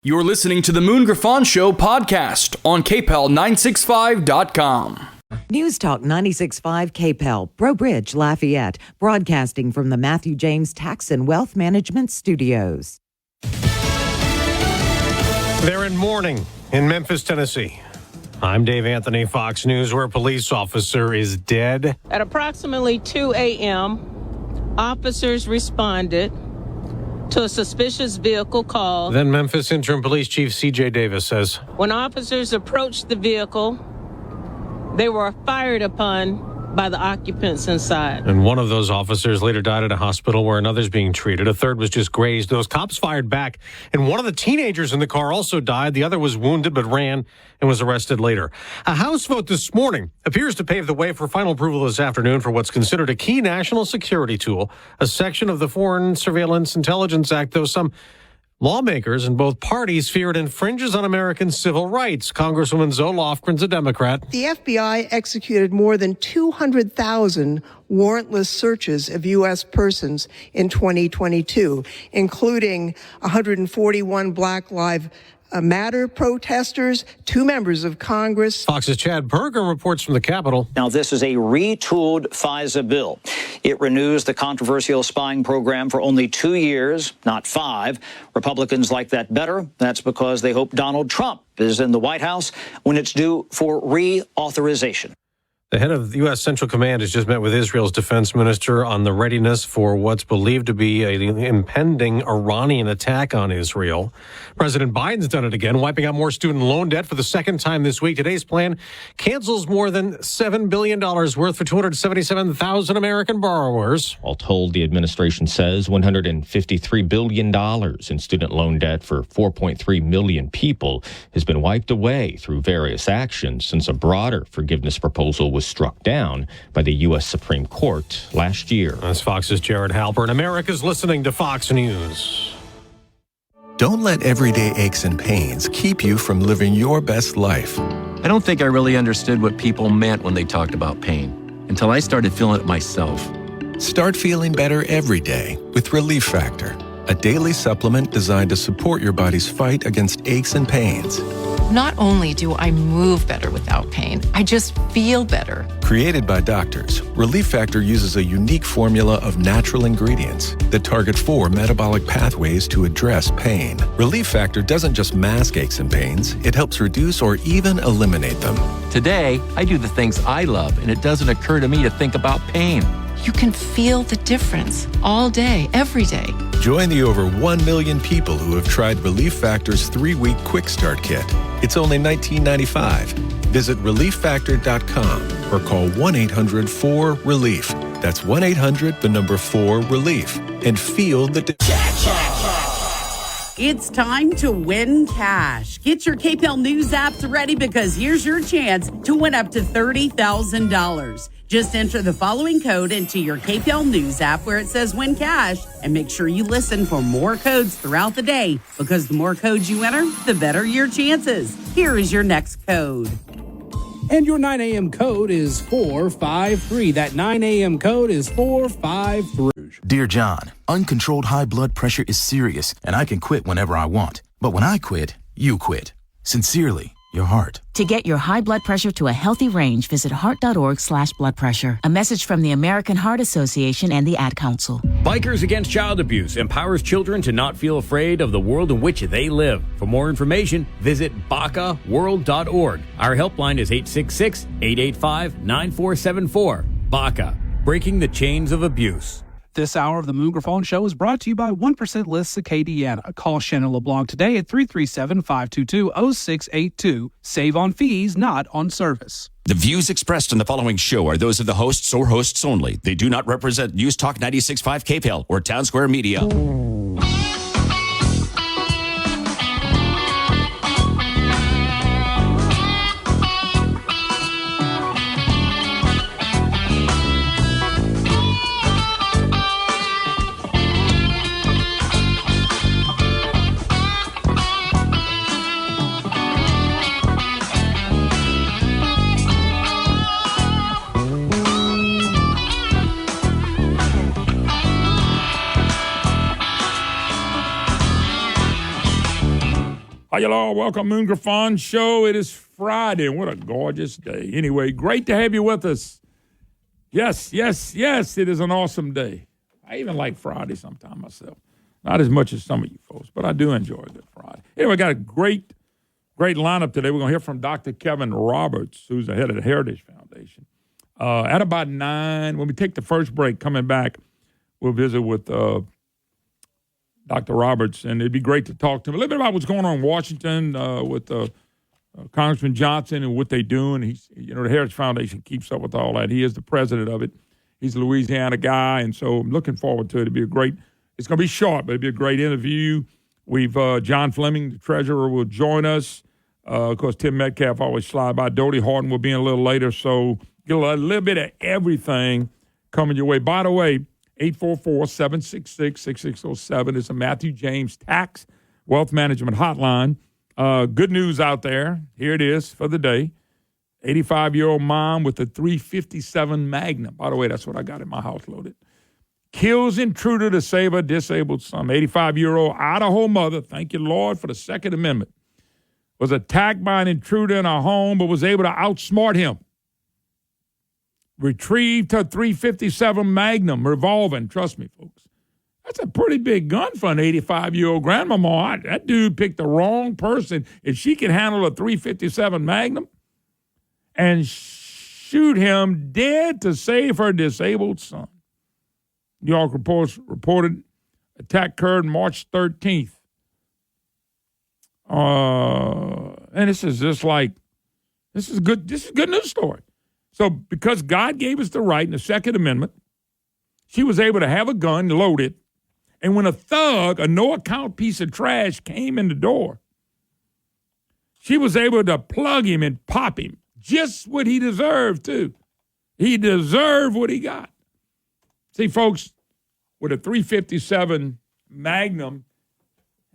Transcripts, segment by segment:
You're listening to the Moon Griffon Show podcast on KPEL965.com. News Talk 96.5 KPEL, Breaux Bridge, Lafayette, broadcasting from the Matthew James Tax and Wealth Management Studios. They're in mourning in Memphis, Tennessee. I'm Dave Anthony, Fox News, where a police officer is dead. At approximately 2 a.m., officers responded to a suspicious vehicle call. Then Memphis Interim Police Chief C.J. Davis says, When officers approached the vehicle, they were fired upon by the occupants inside. And one of those officers later died at a hospital where another's being treated. A third was just grazed. Those cops fired back, and one of the teenagers in the car also died. The other was wounded but ran and was arrested later. A House vote this morning appears to pave the way for final approval this afternoon for what's considered a key national security tool, a section of the Foreign Surveillance Intelligence Act, though some lawmakers in both parties fear it infringes on American civil rights. Congresswoman Zoe Lofgren's a Democrat. The FBI executed more than 200,000 warrantless searches of U.S. persons in 2022, including 141 Black Lives Matter protesters, 2 members of Congress. Fox's Chad Berger reports from the Capitol. Now, this is a retooled FISA bill. It renews the controversial spying program for only 2 years, not 5. Republicans like that better. That's because they hope Donald Trump is in the White House when it's due for reauthorization. The head of the U.S. Central Command has just met with Israel's defense minister on the readiness for what's believed to be an impending Iranian attack on Israel. President Biden's done it again, wiping out more student loan debt for the second time this week. Today's plan cancels more than $7 billion worth for 277,000 American borrowers. All told, the administration says $153 billion in student loan debt for 4.3 million people has been wiped away through various actions since a broader forgiveness proposal was struck down by the U.S. Supreme Court last year. That's Fox's Jared Halpern. America's listening to Fox News. Don't let everyday aches and pains keep you from living your best life. I don't think I really understood what people meant when they talked about pain until I started feeling it myself. Start feeling better every day with Relief Factor, a daily supplement designed to support your body's fight against aches and pains. Not only do I move better without pain, I just feel better. Created by doctors, Relief Factor uses a unique formula of natural ingredients that target 4 metabolic pathways to address pain. Relief Factor doesn't just mask aches and pains, it helps reduce or even eliminate them. Today, I do the things I love, and it doesn't occur to me to think about pain. You can feel the difference all day, every day. Join the over 1 million people who have tried Relief Factor's 3-week Quick Start Kit. It's only $19.95. Visit ReliefFactor.com or call 1-800-4RELIEF. That's 1-800-4RELIEF. And feel the difference. It's time to win cash. Get your KPEL News apps ready because here's your chance to win up to $30,000. Just enter the following code into your KPEL News app where it says win cash and make sure you listen for more codes throughout the day because the more codes you enter, the better your chances. Here is your next code. And your 9 a.m. code is 453. That 9 a.m. code is 453. Dear John, uncontrolled high blood pressure is serious, and I can quit whenever I want. But when I quit, you quit. Sincerely, your heart. To get your high blood pressure to a healthy range, visit heart.org/blood pressure. A message from the American Heart Association and the Ad Council. Bikers Against Child Abuse empowers children to not feel afraid of the world in which they live. For more information, visit BACAworld.org. Our helpline is 866-885-9474. BACA, breaking the chains of abuse. This hour of the Moon Griffon Show is brought to you by 1% List Acadiana. Call Shannon LeBlanc today at 337-522-0682. Save on fees, not on service. The views expressed in the following show are those of the hosts or hosts only. They do not represent News Talk 96.5 KPEL or Town Square Media. Hi, y'all. Welcome, Moon Griffon Show. It is Friday. What a gorgeous day. Anyway, great to have you with us. Yes. It is an awesome day. I even like Friday sometime myself. Not as much as some of you folks, but I do enjoy Good Friday. Anyway, got a great lineup today. We're going to hear from Dr. Kevin Roberts, who's the head of the Heritage Foundation. At about 9, when we take the first break, coming back, we'll visit with Dr. Roberts, and it'd be great to talk to him a little bit about what's going on in Washington with Congressman Johnson and what they're doing. The Heritage Foundation keeps up with all that. He is the president of it. He's a Louisiana guy, and so I'm looking forward to it. It's going to be short, but it'll be a great interview. We've John Fleming, the treasurer, will join us. Of course, Tim Metcalf always slide by. Dodie Horton will be in a little later, so get a little bit of everything coming your way. By the way, 844-766-6607 is a Matthew James Tax Wealth Management Hotline. Good news out there. Here it is for the day. 85-year-old mom with a .357 Magnum. By the way, that's what I got in my house loaded. Kills intruder to save her disabled son. 85-year-old Idaho mother, thank you, Lord, for the Second Amendment, was attacked by an intruder in her home but was able to outsmart him. Retrieved her .357 Magnum revolver. Trust me, folks, that's a pretty big gun for an 85-year-old grandmama. That dude picked the wrong person. If she can handle a .357 Magnum and shoot him dead to save her disabled son. New York reports reported attack occurred March 13th. And this is good news story. So because God gave us the right in the Second Amendment, she was able to have a gun, load it, and when a thug, a no-account piece of trash, came in the door, she was able to plug him and pop him, just what he deserved, too. He deserved what he got. See, folks, with a .357 Magnum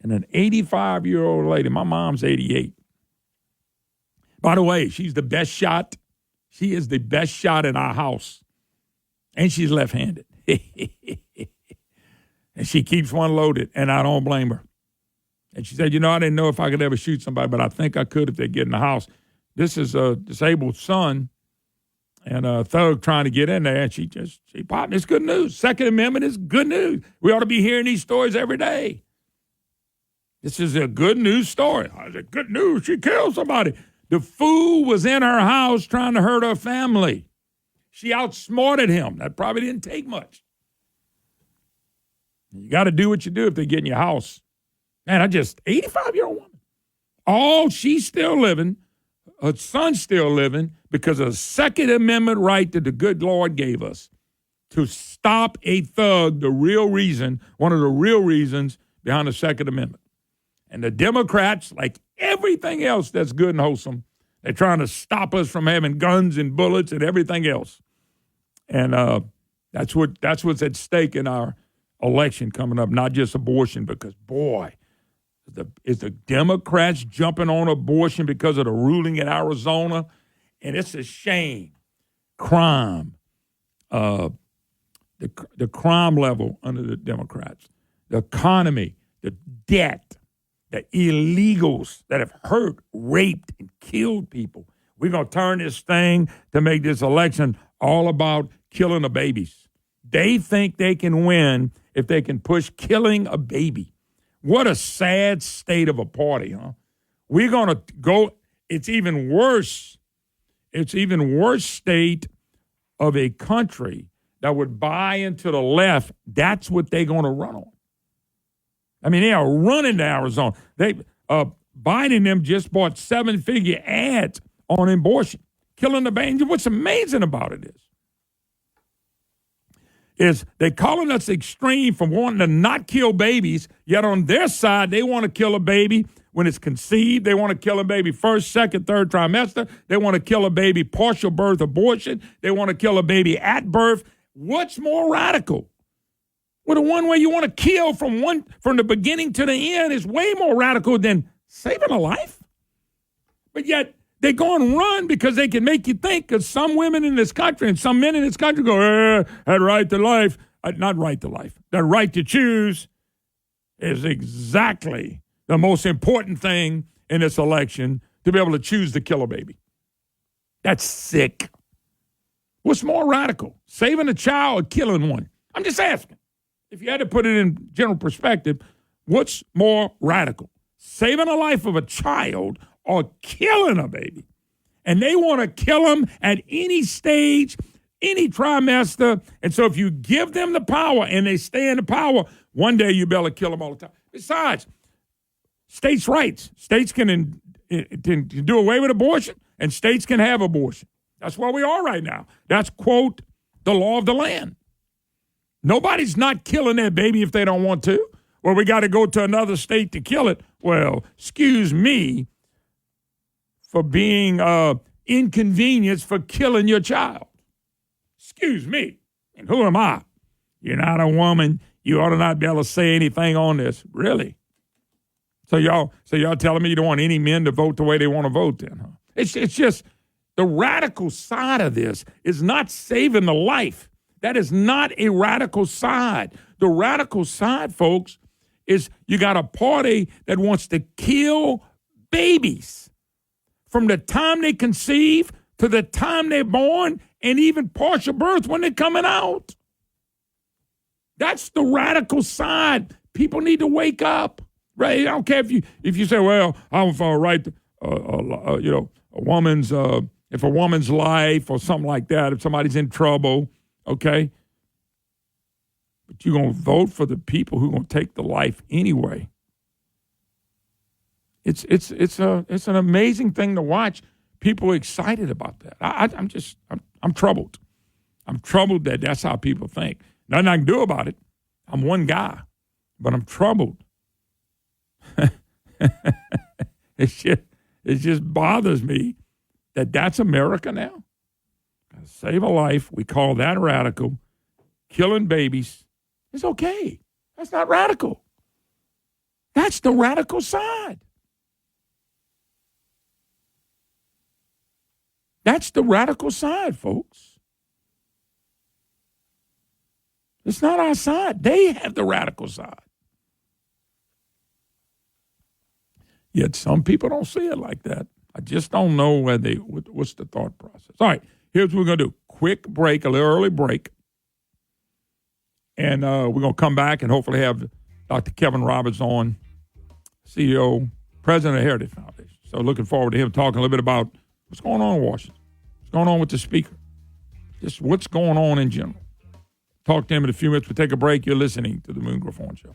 and an 85-year-old lady, my mom's 88. By the way, she's the best shot. She is the best shot in our house. And she's left-handed. And she keeps one loaded, and I don't blame her. And she said, I didn't know if I could ever shoot somebody, but I think I could if they get in the house. This is a disabled son and a thug trying to get in there, and she popped. It's good news. Second Amendment is good news. We ought to be hearing these stories every day. This is a good news story. I said, good news, she killed somebody. The fool was in her house trying to hurt her family. She outsmarted him. That probably didn't take much. You got to do what you do if they get in your house. Man, 85-year-old woman. She's still living. Her son's still living because of the Second Amendment right that the good Lord gave us to stop a thug, one of the real reasons behind the Second Amendment. And the Democrats, like everything else that's good and wholesome, they're trying to stop us from having guns and bullets and everything else. And that's what's at stake in our election coming up, not just abortion, because, boy, is the Democrats jumping on abortion because of the ruling in Arizona, and it's a shame. Crime, the crime level under the Democrats, the economy, the debt, the illegals that have hurt, raped, and killed people. We're going to turn this thing to make this election all about killing the babies. They think they can win if they can push killing a baby. What a sad state of a party, huh? We're going to go, it's even worse. It's even worse state of a country that would buy into the left. That's what they're going to run on. I mean, they are running to Arizona. Biden and them just bought 7-figure ads on abortion, killing the baby. What's amazing about it is they're calling us extreme from wanting to not kill babies, yet on their side, they want to kill a baby when it's conceived. They want to kill a baby first, second, third trimester. They want to kill a baby partial birth abortion. They want to kill a baby at birth. What's more radical? Well, the one way you want to kill from the beginning to the end is way more radical than saving a life. But yet, they go and run because they can make you think, because some women in this country and some men in this country go, that right to life, not right to life, that right to choose is exactly the most important thing in this election to be able to choose to kill a baby. That's sick. What's more radical, saving a child or killing one? I'm just asking. If you had to put it in general perspective, what's more radical, saving the life of a child or killing a baby? And they want to kill them at any stage, any trimester. And so if you give them the power and they stay in the power, one day you better kill them all the time. Besides, states' rights. States can do away with abortion, and states can have abortion. That's where we are right now. That's, quote, the law of the land. Nobody's not killing their baby if they don't want to. Well, we got to go to another state to kill it. Well, excuse me for being inconvenienced for killing your child. Excuse me. And who am I? You're not a woman. You ought to not be able to say anything on this. Really? So y'all telling me you don't want any men to vote the way they want to vote then, huh? It's just the radical side of this is not saving the life. That is not a radical side. The radical side, folks, is you got a party that wants to kill babies from the time they conceive to the time they're born and even partial birth when they're coming out. That's the radical side. People need to wake up. Right? I don't care if you say, well, I'm for a right, a woman's, if a woman's life or something like that, if somebody's in trouble, okay? But you're going to vote for the people who are going to take the life anyway. It's an amazing thing to watch. People are excited about that. I'm troubled. I'm troubled that that's how people think. Nothing I can do about it. I'm one guy, but I'm troubled. It just bothers me that that's America now. Save a life. We call that radical. Killing babies is okay. That's not radical. That's the radical side. That's the radical side, folks. It's not our side. They have the radical side. Yet some people don't see it like that. I just don't know what's the thought process. All right, here's what we're going to do. Quick break, a little early break. And we're going to come back and hopefully have Dr. Kevin Roberts on, CEO, president of Heritage Foundation. So looking forward to him talking a little bit about what's going on in Washington, what's going on with the speaker, just what's going on in general. Talk to him in a few minutes. We'll take a break. You're listening to The Moon Griffon Show.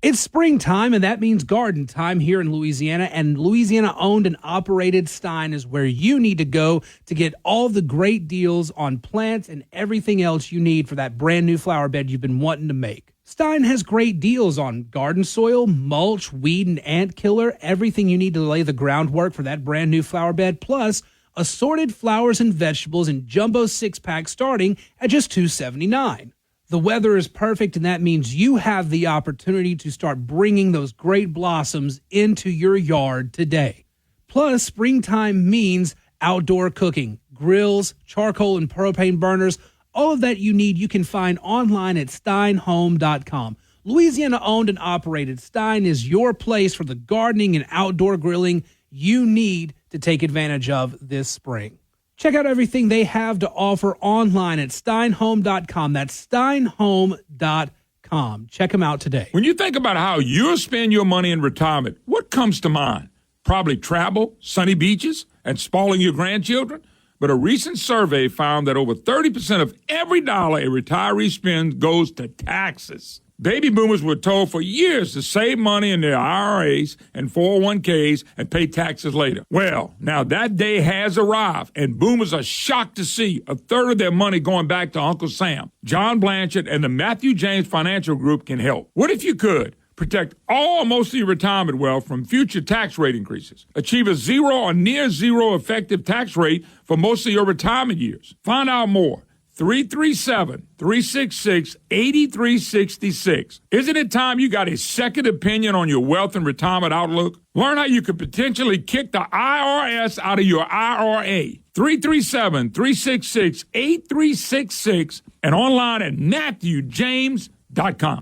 It's springtime, and that means garden time here in Louisiana, and Louisiana-owned and operated Stein is where you need to go to get all the great deals on plants and everything else you need for that brand new flower bed you've been wanting to make. Stein has great deals on garden soil, mulch, weed, and ant killer, everything you need to lay the groundwork for that brand new flower bed, plus assorted flowers and vegetables in jumbo 6-pack starting at just $2.79. The weather is perfect, and that means you have the opportunity to start bringing those great blossoms into your yard today. Plus, springtime means outdoor cooking, grills, charcoal and propane burners, all of that you need you can find online at steinhome.com. Louisiana-owned and operated, Stein is your place for the gardening and outdoor grilling you need to take advantage of this spring. Check out everything they have to offer online at steinhome.com. That's steinhome.com. Check them out today. When you think about how you'll spend your money in retirement, what comes to mind? Probably travel, sunny beaches, and spoiling your grandchildren. But a recent survey found that over 30% of every dollar a retiree spends goes to taxes. Baby boomers were told for years to save money in their IRAs and 401ks and pay taxes later. Well, now that day has arrived, and boomers are shocked to see a third of their money going back to Uncle Sam. John Blanchard and the Matthew James Financial Group can help. What if you could protect all or most of your retirement wealth from future tax rate increases? Achieve a zero or near zero effective tax rate for most of your retirement years. Find out more. 337-366-8366. Isn't it time you got a second opinion on your wealth and retirement outlook? Learn how you could potentially kick the IRS out of your IRA. 337-366-8366 and online at MatthewJames.com.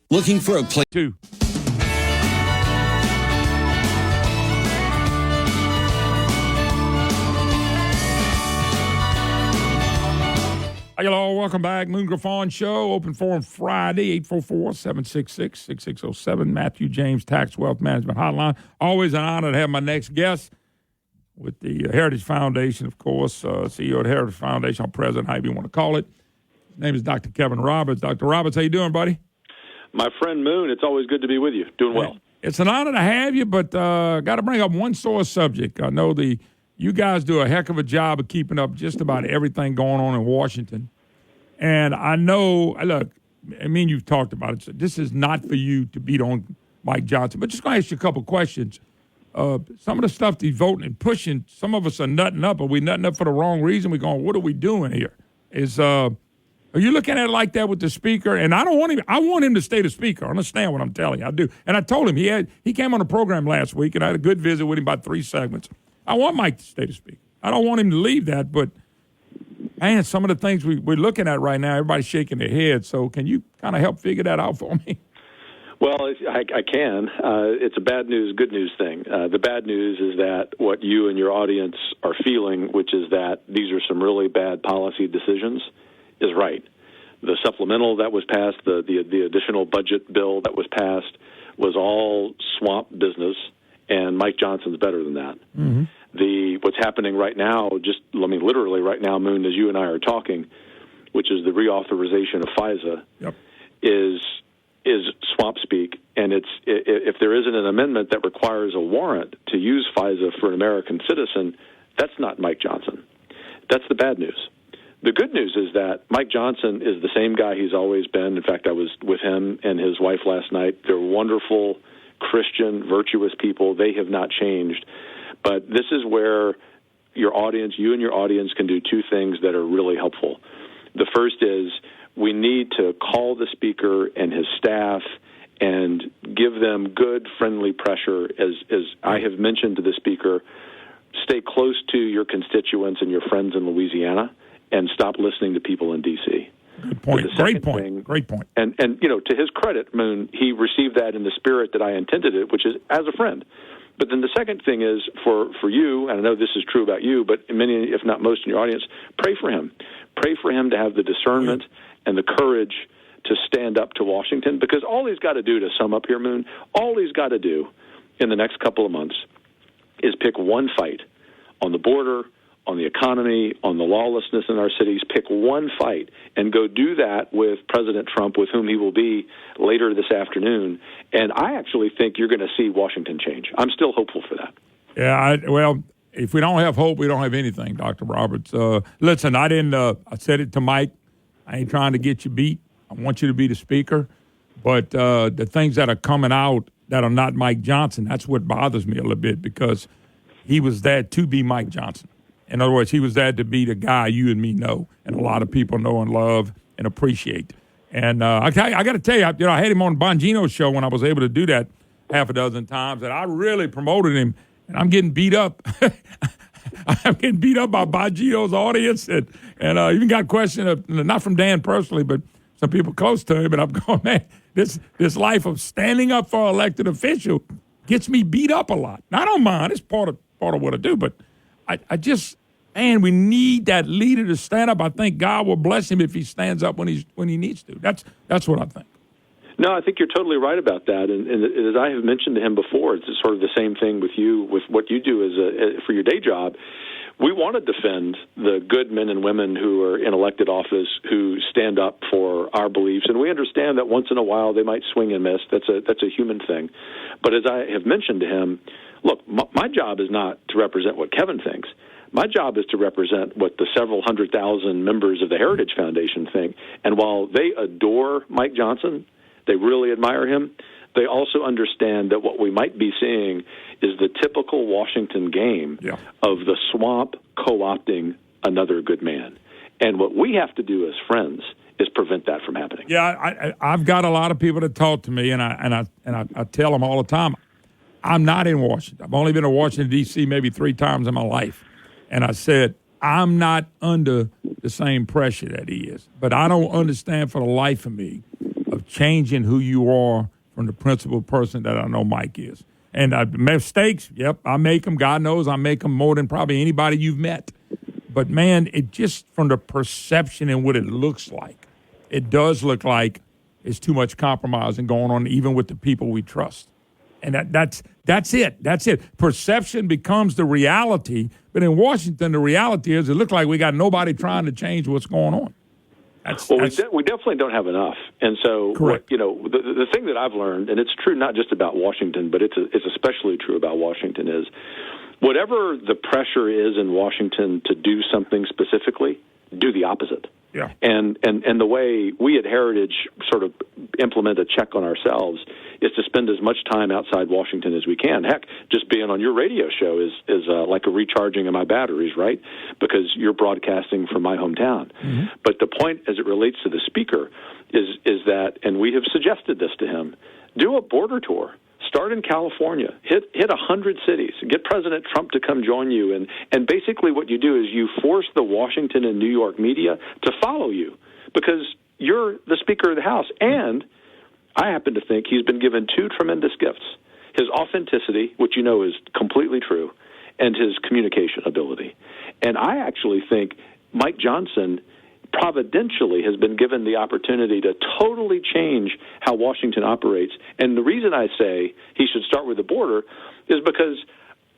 Looking for a place to. Hello, welcome back. Moon Griffon Show, open forum Friday, 844-766-6607. Matthew James Tax Wealth Management Hotline. Always an honor to have my next guest with the Heritage Foundation, of course, CEO of the Heritage Foundation, or president, however you want to call it. His name is Dr. Kevin Roberts. Dr. Roberts, how you doing, buddy? My friend Moon, it's always good to be with you. Doing well. It's an honor to have you, but got to bring up one sore subject. I know you guys do a heck of a job of keeping up just about everything going on in Washington. And I know, look, I mean, you've talked about it. So this is not for you to beat on Mike Johnson, but just going to ask you a couple questions. Some of the stuff he's voting and pushing, some of us are nutting up. Are we nutting up for the wrong reason? We're going, what are we doing here? Are you looking at it like that with the speaker? And I want him to stay the speaker. Understand what I'm telling you. I do. And I told him he came on the program last week, and I had a good visit with him, about 3 segments. I want Mike to stay the speaker. I don't want him to leave that, but man, some of the things we're looking at right now, everybody's shaking their head. So can you kind of help figure that out for me? Well, I can. It's a bad news, good news thing. The bad news is that what you and your audience are feeling, which is that these are some really bad policy decisions, is right. The supplemental that was passed, the additional budget bill that was passed, was all swamp business, and Mike Johnson's better than that. Mm-hmm. What's happening right now, literally right now, Moon, as you and I are talking, which is the reauthorization of FISA, is swamp speak. And if there isn't an amendment that requires a warrant to use FISA for an American citizen, that's not Mike Johnson. That's the bad news. The good news is that Mike Johnson is the same guy he's always been. In fact, I was with him and his wife last night. They're wonderful, Christian, virtuous people. They have not changed. But this is where you and your audience can do two things that are really helpful. The first is we need to call the speaker and his staff and give them good, friendly pressure. As I have mentioned to the speaker, stay close to your constituents and your friends in Louisiana and stop listening to people in D.C. Good point. Great point. And to his credit, Moon, he received that in the spirit that I intended it, which is as a friend. But then the second thing is for you, and I know this is true about you, but many, if not most in your audience, pray for him. Pray for him to have the discernment and the courage to stand up to Washington, because all he's got to do, to sum up here, Moon, all he's got to do in the next couple of months is pick one fight on the border, on the economy, on the lawlessness in our cities. Pick one fight and go do that with President Trump, with whom he will be later this afternoon. And I actually think you're going to see Washington change. I'm still hopeful for that. Yeah, well, if we don't have hope, we don't have anything, Dr. Roberts. Listen, I said it to Mike. I ain't trying to get you beat. I want you to be the speaker. But the things that are coming out that are not Mike Johnson, that's what bothers me a little bit, because he was there to be Mike Johnson. In other words, he was there to be the guy you and me know, and a lot of people know and love and appreciate. And I got to tell you, I had him on Bongino's show when I was able to do that half a dozen times, and I really promoted him, and I'm getting beat up. I'm getting beat up by Bongino's audience, and even got questions, not from Dan personally, but some people close to him, and I'm going, man, this life of standing up for an elected official gets me beat up a lot. Now, I don't mind. It's part of what I do, but I just, man, we need that leader to stand up. I think God will bless him if he stands up when he needs to. That's what I think. No, I think you're totally right about that. And as I have mentioned to him before, it's sort of the same thing with you, with what you do for your day job. We want to defend the good men and women who are in elected office, who stand up for our beliefs. And we understand that once in a while they might swing and miss. That's a human thing. But as I have mentioned to him, look, my job is not to represent what Kevin thinks. My job is to represent what the several 100,000 members of the Heritage Foundation think. And while they adore Mike Johnson, they really admire him, they also understand that what we might be seeing is the typical Washington game of the swamp co-opting another good man. And what we have to do as friends is prevent that from happening. Yeah, I've got a lot of people that talk to me, and I tell them all the time, I'm not in Washington. I've only been to Washington, D.C. maybe 3 times in my life. And I said, I'm not under the same pressure that he is. But I don't understand for the life of me of changing who you are from the principled person that I know Mike is. And mistakes, yep, I make them. God knows I make them more than probably anybody you've met. But, man, it just from the perception and what it looks like, it does look like it's too much compromising going on even with the people we trust. And that's it. That's it. Perception becomes the reality. But in Washington, the reality is it looks like we got nobody trying to change what's going on. We definitely don't have enough. And so, the thing that I've learned, and it's true not just about Washington, but it's especially true about Washington, is whatever the pressure is in Washington to do something specifically, do the opposite. Yeah. And the way we at Heritage sort of implement a check on ourselves is to spend as much time outside Washington as we can. Heck, just being on your radio show is like a recharging of my batteries, right? Because you're broadcasting from my hometown. Mm-hmm. But the point as it relates to the speaker is that, and we have suggested this to him, do a border tour. Start in California, hit 100 cities, get President Trump to come join you, and basically what you do is you force the Washington and New York media to follow you because you're the Speaker of the House. And I happen to think he's been given 2 tremendous gifts: his authenticity, which you know is completely true, and his communication ability. And I actually think Mike Johnson providentially has been given the opportunity to totally change how Washington operates. And the reason I say he should start with the border is because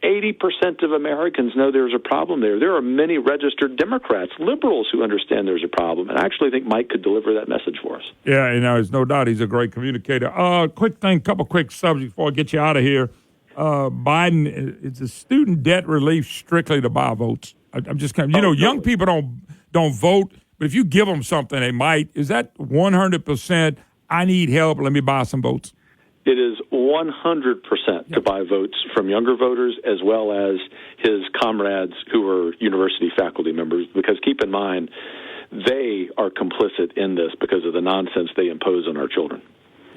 80% of Americans know there's a problem there. There are many registered Democrats, liberals who understand there's a problem. And I actually think Mike could deliver that message for us. Yeah, there's no doubt he's a great communicator. Quick thing, couple quick subjects before I get you out of here. Biden, is the student debt relief strictly to buy votes? I'm just kind of, young people don't vote. But if you give them something, they might. Is that 100%, I need help, let me buy some votes? It is 100% to buy votes from younger voters as well as his comrades who are university faculty members, because keep in mind, they are complicit in this because of the nonsense they impose on our children.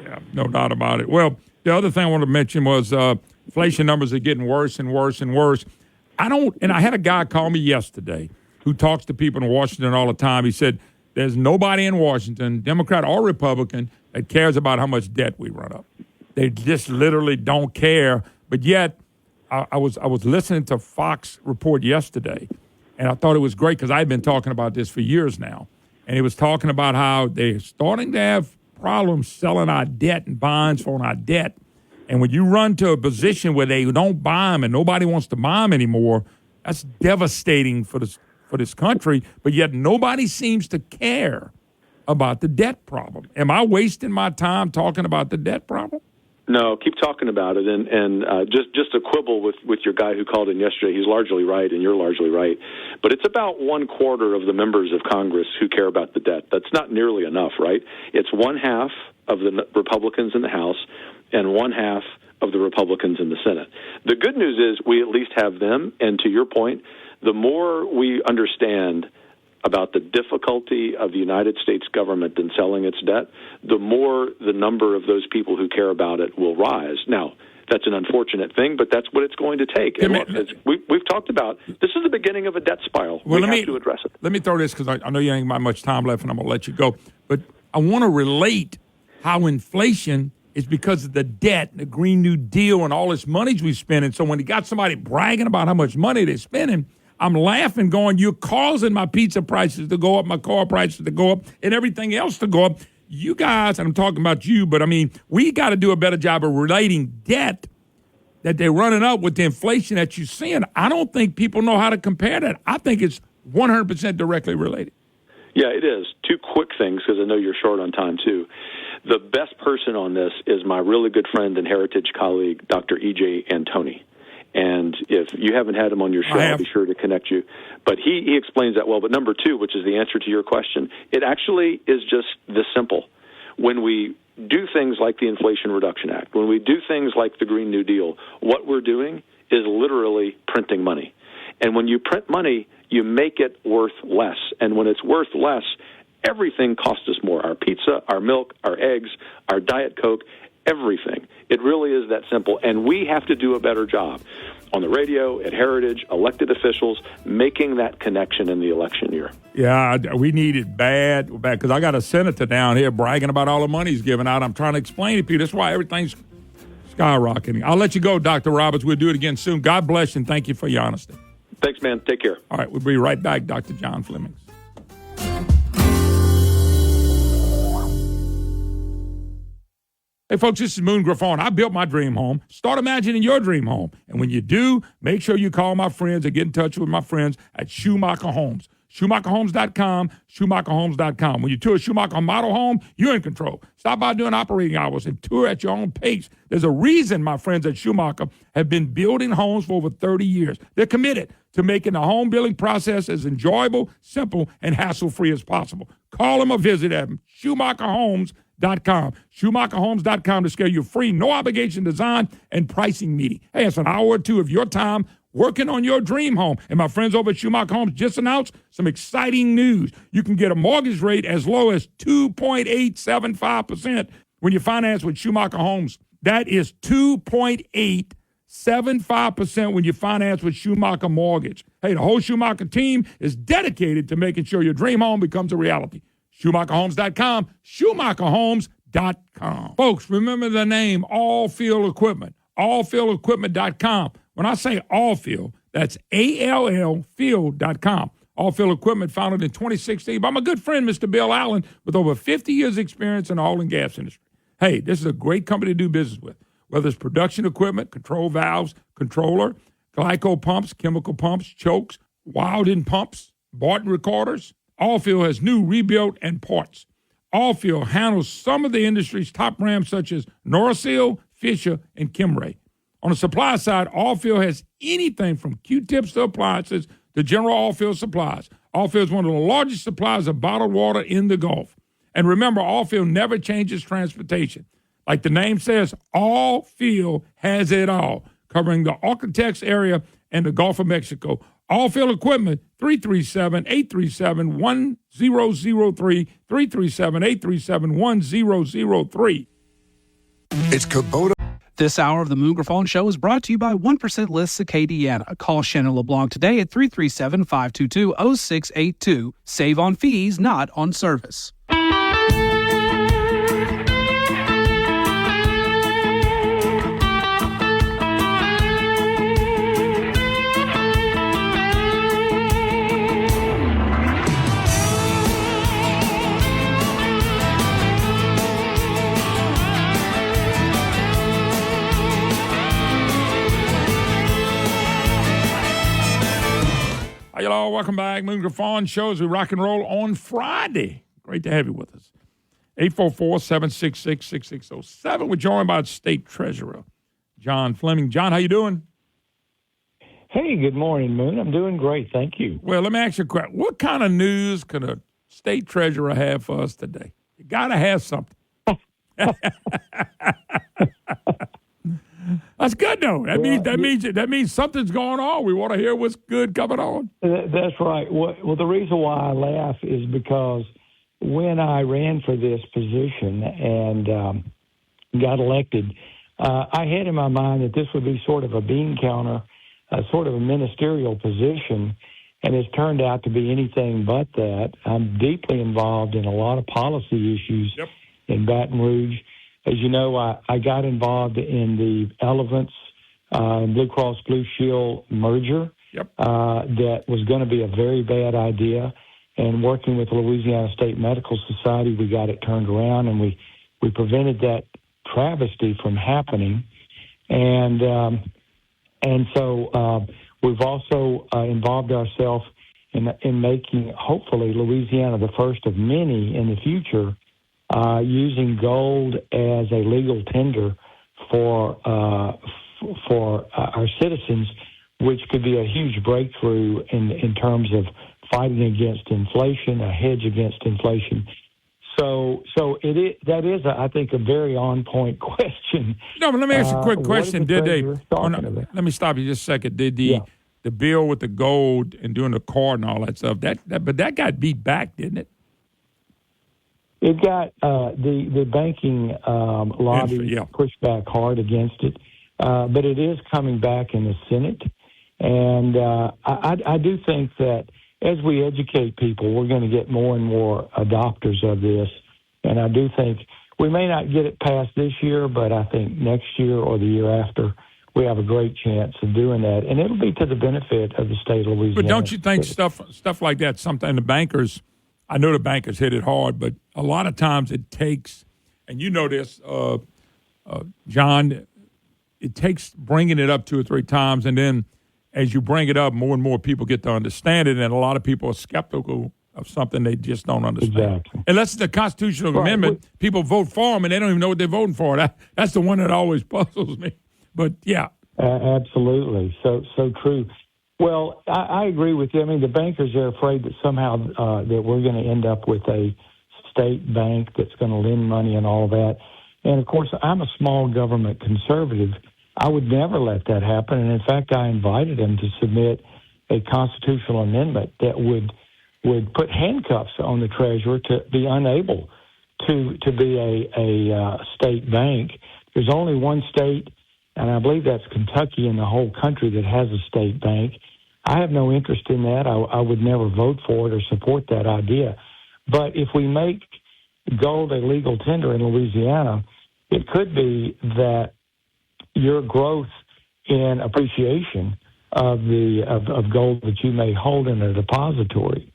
Yeah, no doubt about it. Well, the other thing I wanted to mention was inflation numbers are getting worse and worse and worse. I had a guy call me yesterday who talks to people in Washington all the time. He said, there's nobody in Washington, Democrat or Republican, that cares about how much debt we run up. They just literally don't care. But yet, I was listening to Fox report yesterday, and I thought it was great because I've been talking about this for years now. And he was talking about how they're starting to have problems selling our debt and bonds for our debt. And when you run to a position where they don't buy them and nobody wants to buy them anymore, that's devastating for this country, but yet nobody seems to care about the debt problem. Am I wasting my time talking about the debt problem? No, keep talking about it. And just to quibble with your guy who called in yesterday, he's largely right and you're largely right. But it's about 1/4 of the members of Congress who care about the debt. That's not nearly enough, right? It's 1/2 of the Republicans in the House and 1/2 of the Republicans in the Senate. The good news is we at least have them, and to your point, the more we understand about the difficulty of the United States government in selling its debt, the more the number of those people who care about it will rise. Now, that's an unfortunate thing, but that's what it's going to take. And look, we've talked about, this is the beginning of a debt spiral. We have to address it. Let me throw this, because I know you ain't got much time left, and I'm going to let you go. But I want to relate how inflation is because of the debt, the Green New Deal, and all this money we spending. So when you got somebody bragging about how much money they're spending, I'm laughing going, you're causing my pizza prices to go up, my car prices to go up, and everything else to go up. You guys, and I'm talking about you, but I mean, we got to do a better job of relating debt that they're running up with the inflation that you're seeing. I don't think people know how to compare that. I think it's 100% directly related. Yeah, it is. 2 quick things, because I know you're short on time, too. The best person on this is my really good friend and Heritage colleague, Dr. E.J. Antoni. And if you haven't had him on your show, I'll be sure to connect you. But he explains that well. But number 2, which is the answer to your question, it actually is just this simple. When we do things like the Inflation Reduction Act, when we do things like the Green New Deal, what we're doing is literally printing money. And when you print money, you make it worth less. And when it's worth less, everything costs us more. Our pizza, our milk, our eggs, our Diet Coke, everything. It really is that simple. And we have to do a better job on the radio, at Heritage, elected officials, making that connection in the election year. Yeah, we need it bad, because I got a senator down here bragging about all the money he's giving out. I'm trying to explain it to you. That's why everything's skyrocketing. I'll let you go, Dr. Roberts. We'll do it again soon. God bless you, and thank you for your honesty. Thanks, man. Take care. All right, we'll be right back, Dr. John Fleming. Hey, folks, this is Moon Griffon. I built my dream home. Start imagining your dream home. And when you do, make sure you call my friends or get in touch with my friends at Schumacher Homes. SchumacherHomes.com, SchumacherHomes.com. When you tour Schumacher model home, you're in control. Stop by during operating hours and tour at your own pace. There's a reason my friends at Schumacher have been building homes for over 30 years. They're committed to making the home building process as enjoyable, simple, and hassle-free as possible. Call them or visit them. SchumacherHomes.com. SchumacherHomes.com to schedule your free, no-obligation design and pricing meeting. Hey, it's an hour or two of your time working on your dream home. And my friends over at Schumacher Homes just announced some exciting news. You can get a mortgage rate as low as 2.875% when you finance with Schumacher Homes. That is 2.875% when you finance with Schumacher Mortgage. Hey, the whole Schumacher team is dedicated to making sure your dream home becomes a reality. SchumacherHomes.com, SchumacherHomes.com. Folks, remember the name Allfield Equipment, allfieldequipment.com. When I say Allfield, that's ALL Field.com. Allfield Equipment, founded in 2016 by my good friend, Mr. Bill Allen, with over 50 years' experience in the oil and gas industry. Hey, this is a great company to do business with, whether it's production equipment, control valves, controller, glyco pumps, chemical pumps, chokes, Wilden pumps, Barton recorders. Allfield has new, rebuilt, and parts. Allfield handles some of the industry's top brands such as Norseal, Fisher, and Kimray. On the supply side, Allfield has anything from Q-tips to appliances to general Allfield supplies. Allfield is one of the largest suppliers of bottled water in the Gulf. And remember, Allfield never changes transportation. Like the name says, Allfield has it all, covering the Architects area and the Gulf of Mexico. Allfield Equipment, 337-837-1003, 337-837-1003. It's Kubota. This hour of the Moon Griffon Show is brought to you by 1% List Acadiana. Call Shannon LeBlanc today at 337-522-0682. Save on fees, not on service. Hello, welcome back. Moon Griffon shows we rock and roll on Friday. Great to have you with us. 844-766-6607. We're joined by State Treasurer John Fleming. John, how you doing? Hey, good morning, Moon. I'm doing great, thank you. Well, let me ask you a question. What kind of news could a State Treasurer have for us today? You got to have something. That's good, though. That means something's going on. We want to hear what's good coming on. That's right. Well, the reason why I laugh is because when I ran for this position and got elected, I had in my mind that this would be sort of a bean counter, sort of a ministerial position, and it's turned out to be anything but that. I'm deeply involved in a lot of policy issues in Baton Rouge. As you know, I got involved in the Elevance Blue Cross Blue Shield merger that was going to be a very bad idea. And working with the Louisiana State Medical Society, we got it turned around, and we prevented that travesty from happening. And so we've also involved ourselves in making, hopefully, Louisiana the first of many in the future, using gold as a legal tender for our citizens, which could be a huge breakthrough in terms of fighting against inflation, a hedge against inflation. So that is, I think, a very on-point question. No, but let me ask you a quick question. Let me stop you just a second. Did the the bill with the gold and doing the card and all that stuff. But that got beat back, didn't it? It got the banking lobby pushed back hard against it, but it is coming back in the Senate. And I do think that as we educate people, we're going to get more and more adopters of this. And I do think we may not get it passed this year, but I think next year or the year after, we have a great chance of doing that. And it'll be to the benefit of the state of Louisiana. But don't you think stuff like that, sometimes the bankers, I know the bankers hit it hard, but a lot of times it takes, and you know this, John, it takes bringing it up 2 or 3 times, and then as you bring it up, more and more people get to understand it, and a lot of people are skeptical of something they just don't understand. Exactly. Unless it's a constitutional amendment, people vote for them, and they don't even know what they're voting for. That's the one that always puzzles me. But, yeah. Absolutely. So true. Well, I agree with you. I mean, the bankers are afraid that somehow that we're going to end up with a state bank that's going to lend money and all that. And, of course, I'm a small government conservative. I would never let that happen. And, in fact, I invited them to submit a constitutional amendment that would put handcuffs on the treasurer to be unable to be a state bank. There's only one state, and I believe that's Kentucky in the whole country, that has a state bank. I have no interest in that. I would never vote for it or support that idea. But if we make gold a legal tender in Louisiana, it could be that your growth in appreciation of gold that you may hold in a depository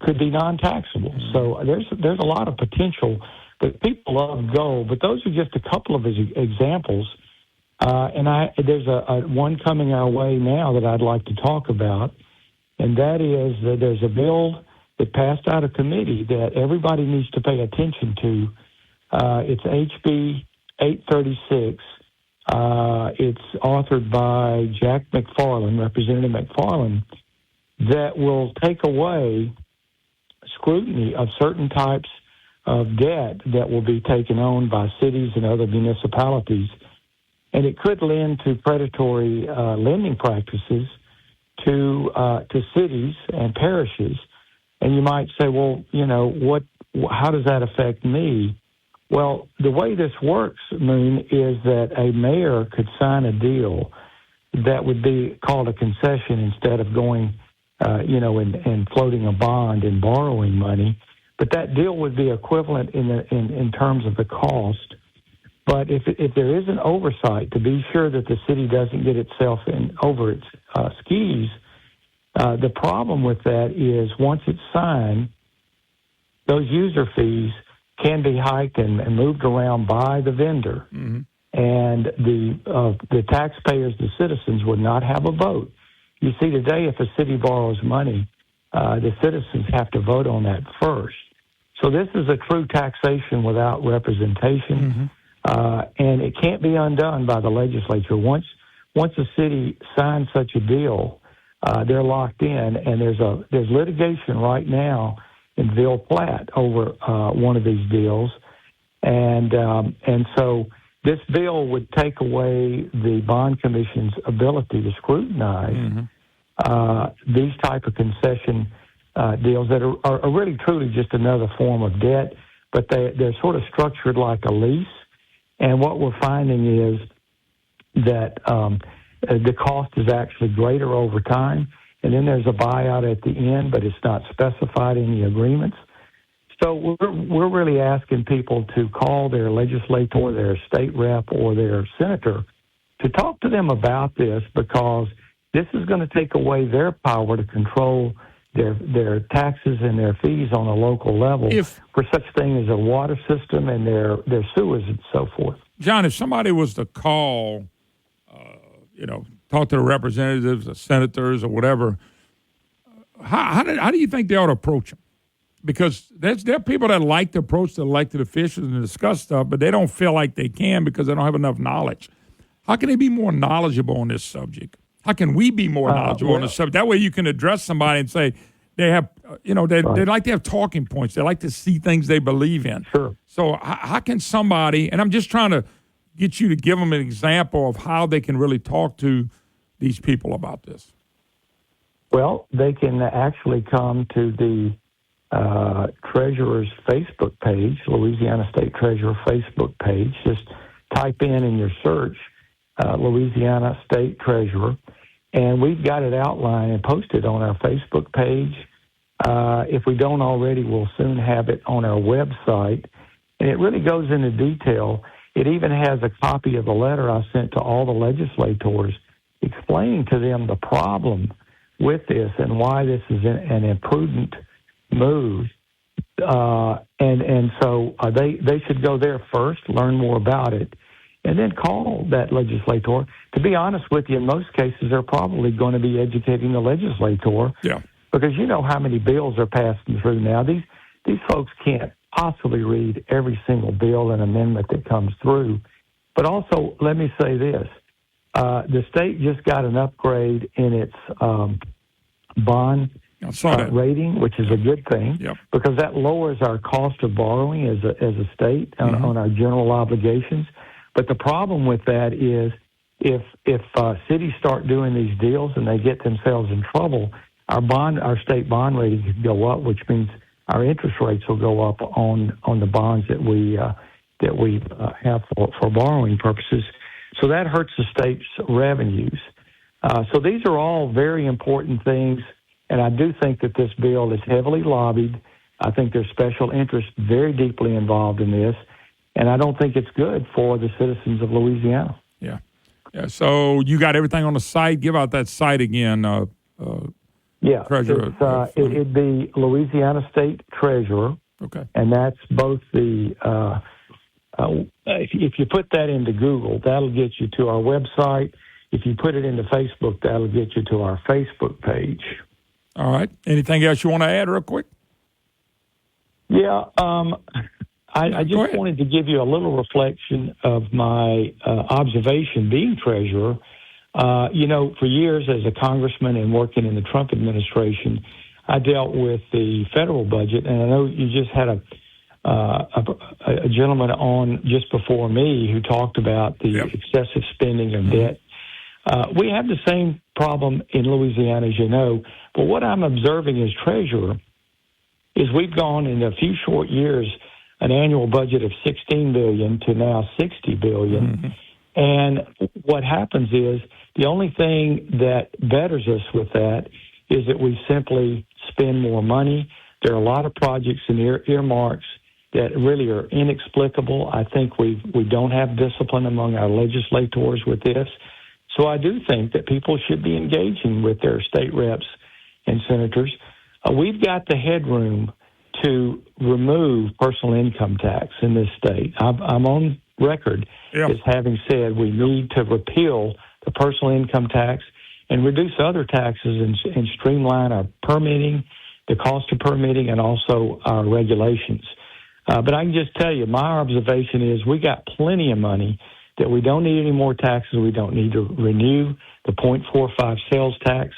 could be non-taxable. So there's a lot of potential. But people love gold, but those are just a couple of examples. And there's a one coming our way now that I'd like to talk about, and that is that there's a bill that passed out of committee that everybody needs to pay attention to. It's HB 836. It's authored by Jack McFarland, Representative McFarland, that will take away scrutiny of certain types of debt that will be taken on by cities and other municipalities. And it could lend to predatory lending practices to cities and parishes. And you might say, well, how does that affect me? Well, the way this works, Moon, is that a mayor could sign a deal that would be called a concession instead of going, and floating a bond and borrowing money. But that deal would be equivalent in terms of the cost. But if there is an oversight to be sure that the city doesn't get itself over its skis, the problem with that is once it's signed, those user fees can be hiked and moved around by the vendor. Mm-hmm. And the taxpayers, the citizens, would not have a vote. You see, today, if a city borrows money, the citizens have to vote on that first. So this is a true taxation without representation. Mm-hmm. And it can't be undone by the legislature. Once a city signs such a deal, they're locked in, and there's litigation right now in Ville Platte over one of these deals, and so this bill would take away the bond commission's ability to scrutinize these type of concession deals that are really truly just another form of debt, but they're sort of structured like a lease. And what we're finding is that the cost is actually greater over time. And then there's a buyout at the end, but it's not specified in the agreements. So we're really asking people to call their legislator, their state rep, or their senator to talk to them about this, because this is going to take away their power to control their taxes and their fees on a local level for such thing as a water system and their sewers and so forth. John, if somebody was to call, talk to the representatives or senators or whatever, how do you think they ought to approach them? Because there are people that like to approach the elected officials and discuss stuff, but they don't feel like they can because they don't have enough knowledge. How can they be more knowledgeable on this subject? How can we be more knowledgeable on this subject? That way you can address somebody and say they have, they like to have talking points. They like to see things they believe in. Sure. So how can somebody, and I'm just trying to get you to give them an example of how they can really talk to these people about this? Well, they can actually come to the Treasurer's Facebook page, Louisiana State Treasurer Facebook page. Just type in your search, Louisiana State Treasurer, and we've got it outlined and posted on our Facebook page. If we don't already, we'll soon have it on our website. And it really goes into detail. It even has a copy of the letter I sent to all the legislators explaining to them the problem with this and why this is an imprudent move. And so they should go there first, learn more about it, and then call that legislator. To be honest with you, in most cases, they're probably going to be educating the legislator. Yeah. Because you know how many bills are passing through now. These folks can't possibly read every single bill and amendment that comes through. But also, let me say this. The state just got an upgrade in its bond rating, which is a good thing, because that lowers our cost of borrowing as a state on our general obligations. But the problem with that is if cities start doing these deals and they get themselves in trouble, our state bond rating could go up, which means our interest rates will go up on the bonds that we have for borrowing purposes. So that hurts the state's revenues. So these are all very important things, and I do think that this bill is heavily lobbied. I think there's special interest very deeply involved in this, and I don't think it's good for the citizens of Louisiana. Yeah. So you got everything on the site. Give out that site again. Treasurer. It'd be Louisiana State Treasurer. Okay. And that's both the, if you put that into Google, that'll get you to our website. If you put it into Facebook, that'll get you to our Facebook page. All right. Anything else you want to add real quick? Yeah. I just wanted to give you a little reflection of my observation being treasurer. For years as a congressman and working in the Trump administration, I dealt with the federal budget, and I know you just had a gentleman on just before me who talked about the excessive spending of debt. We have the same problem in Louisiana, as you know, but what I'm observing as treasurer is we've gone in a few short years an annual budget of $16 billion to now $60 billion. And what happens is the only thing that betters us with that is that we simply spend more money. There are a lot of projects and earmarks that really are inexplicable. I think we don't have discipline among our legislators with this. So I do think that people should be engaging with their state reps and senators. We've got the headroom to remove personal income tax in this state. I'm on record as having said we need to repeal the personal income tax and reduce other taxes and streamline our permitting, the cost of permitting, and also our regulations. But I can just tell you, my observation is we got plenty of money that we don't need any more taxes. We don't need to renew the 0.45 sales tax.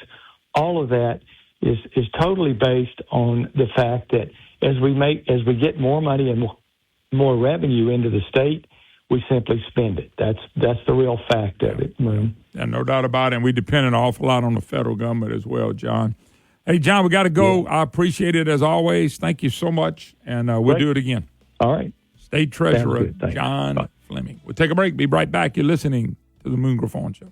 All of that is totally based on the fact that as we get more money and more revenue into the state, we simply spend it. That's the real fact of it, Moon. And no doubt about it. And we depend an awful lot on the federal government as well, John. Hey, John, we got to go. I appreciate it as always. Thank you so much, and we'll do it again. All right. State Treasurer John Fleming. We'll take a break. Be right back. You're listening to the Moon Griffon Show.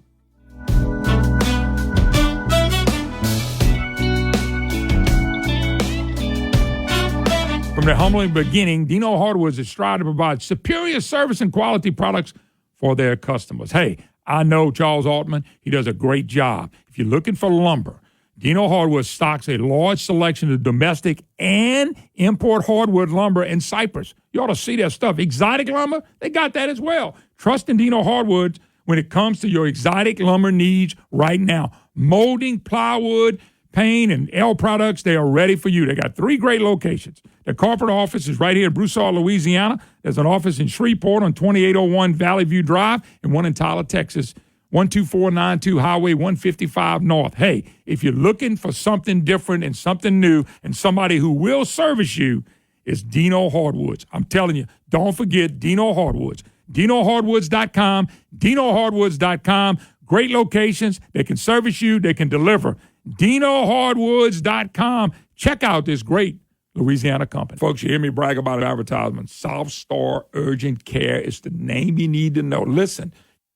From their humbling beginning, Dino Hardwoods is striving to provide superior service and quality products for their customers. Hey, I know Charles Altman. He does a great job. If you're looking for lumber, Dino Hardwood stocks a large selection of domestic and import hardwood lumber and cypress. You ought to see their stuff. Exotic lumber, they got that as well. Trust in Dino Hardwoods when it comes to your exotic lumber needs right now. Molding, plywood, pane, and L products, they are ready for you. They got 3 great locations. The corporate office is right here in Broussard, Louisiana. There's an office in Shreveport on 2801 Valley View Drive and one in Tyler, Texas, 12492 Highway 155 North. Hey, if you're looking for something different and something new and somebody who will service you, it's Dino Hardwoods. I'm telling you, don't forget Dino Hardwoods. DinoHardwoods.com, DinoHardwoods.com. Great locations. They can service you. They can deliver. DinoHardwoods.com. Check out this great Louisiana company. Folks, you hear me brag about an advertisement. South Star Urgent Care is the name you need to know. Listen,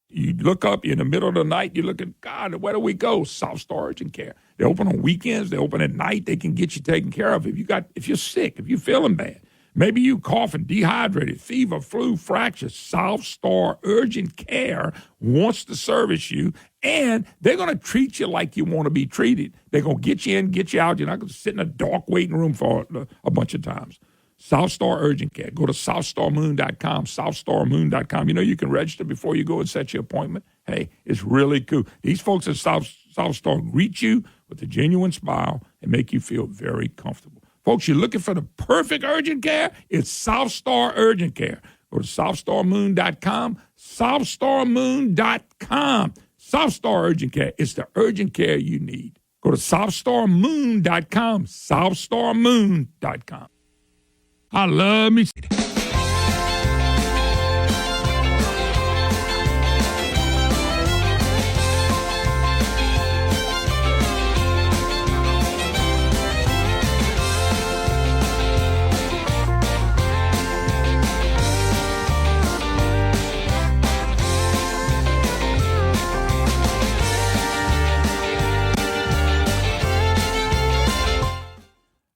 you look up, you're in the middle of the night, you're looking, God, where do we go? South Star Urgent Care. They open on weekends. They open at night. They can get you taken care of. If you're sick, if you're feeling bad, maybe you coughing, dehydrated, fever, flu, fracture, South Star Urgent Care wants to service you, and they're going to treat you like you want to be treated. They're going to get you in, get you out. You're not going to sit in a dark waiting room for a bunch of times. South Star Urgent Care. Go to SouthStarMoon.com, SouthStarMoon.com. You know, you can register before you go and set your appointment. Hey, it's really cool. These folks at South Star greet you with a genuine smile and make you feel very comfortable. Folks, you're looking for the perfect urgent care? It's South Star Urgent Care. Go to SouthStarMoon.com, SouthStarMoon.com. South Star Urgent Care. It's the urgent care you need. Go to SouthStarMoon.com, SouthStarMoon.com. I love me.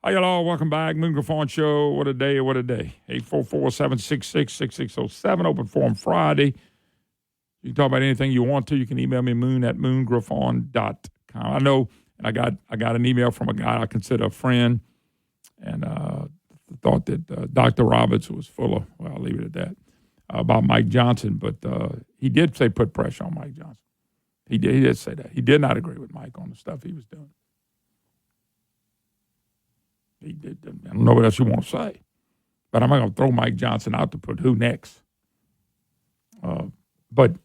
Hi, y'all. Welcome back. Moon Griffon Show. What a day, what a day. 844-766-6607. Open Forum Friday. You can talk about anything you want to. You can email me, moon@moongriffon.com. I know I got an email from a guy I consider a friend, and thought that Dr. Roberts was full of, well, I'll leave it at that, about Mike Johnson. But he did say put pressure on Mike Johnson. He did say that. He did not agree with Mike on the stuff he was doing. He did. I don't know what else you want to say. But I'm not going to throw Mike Johnson out to put who next. But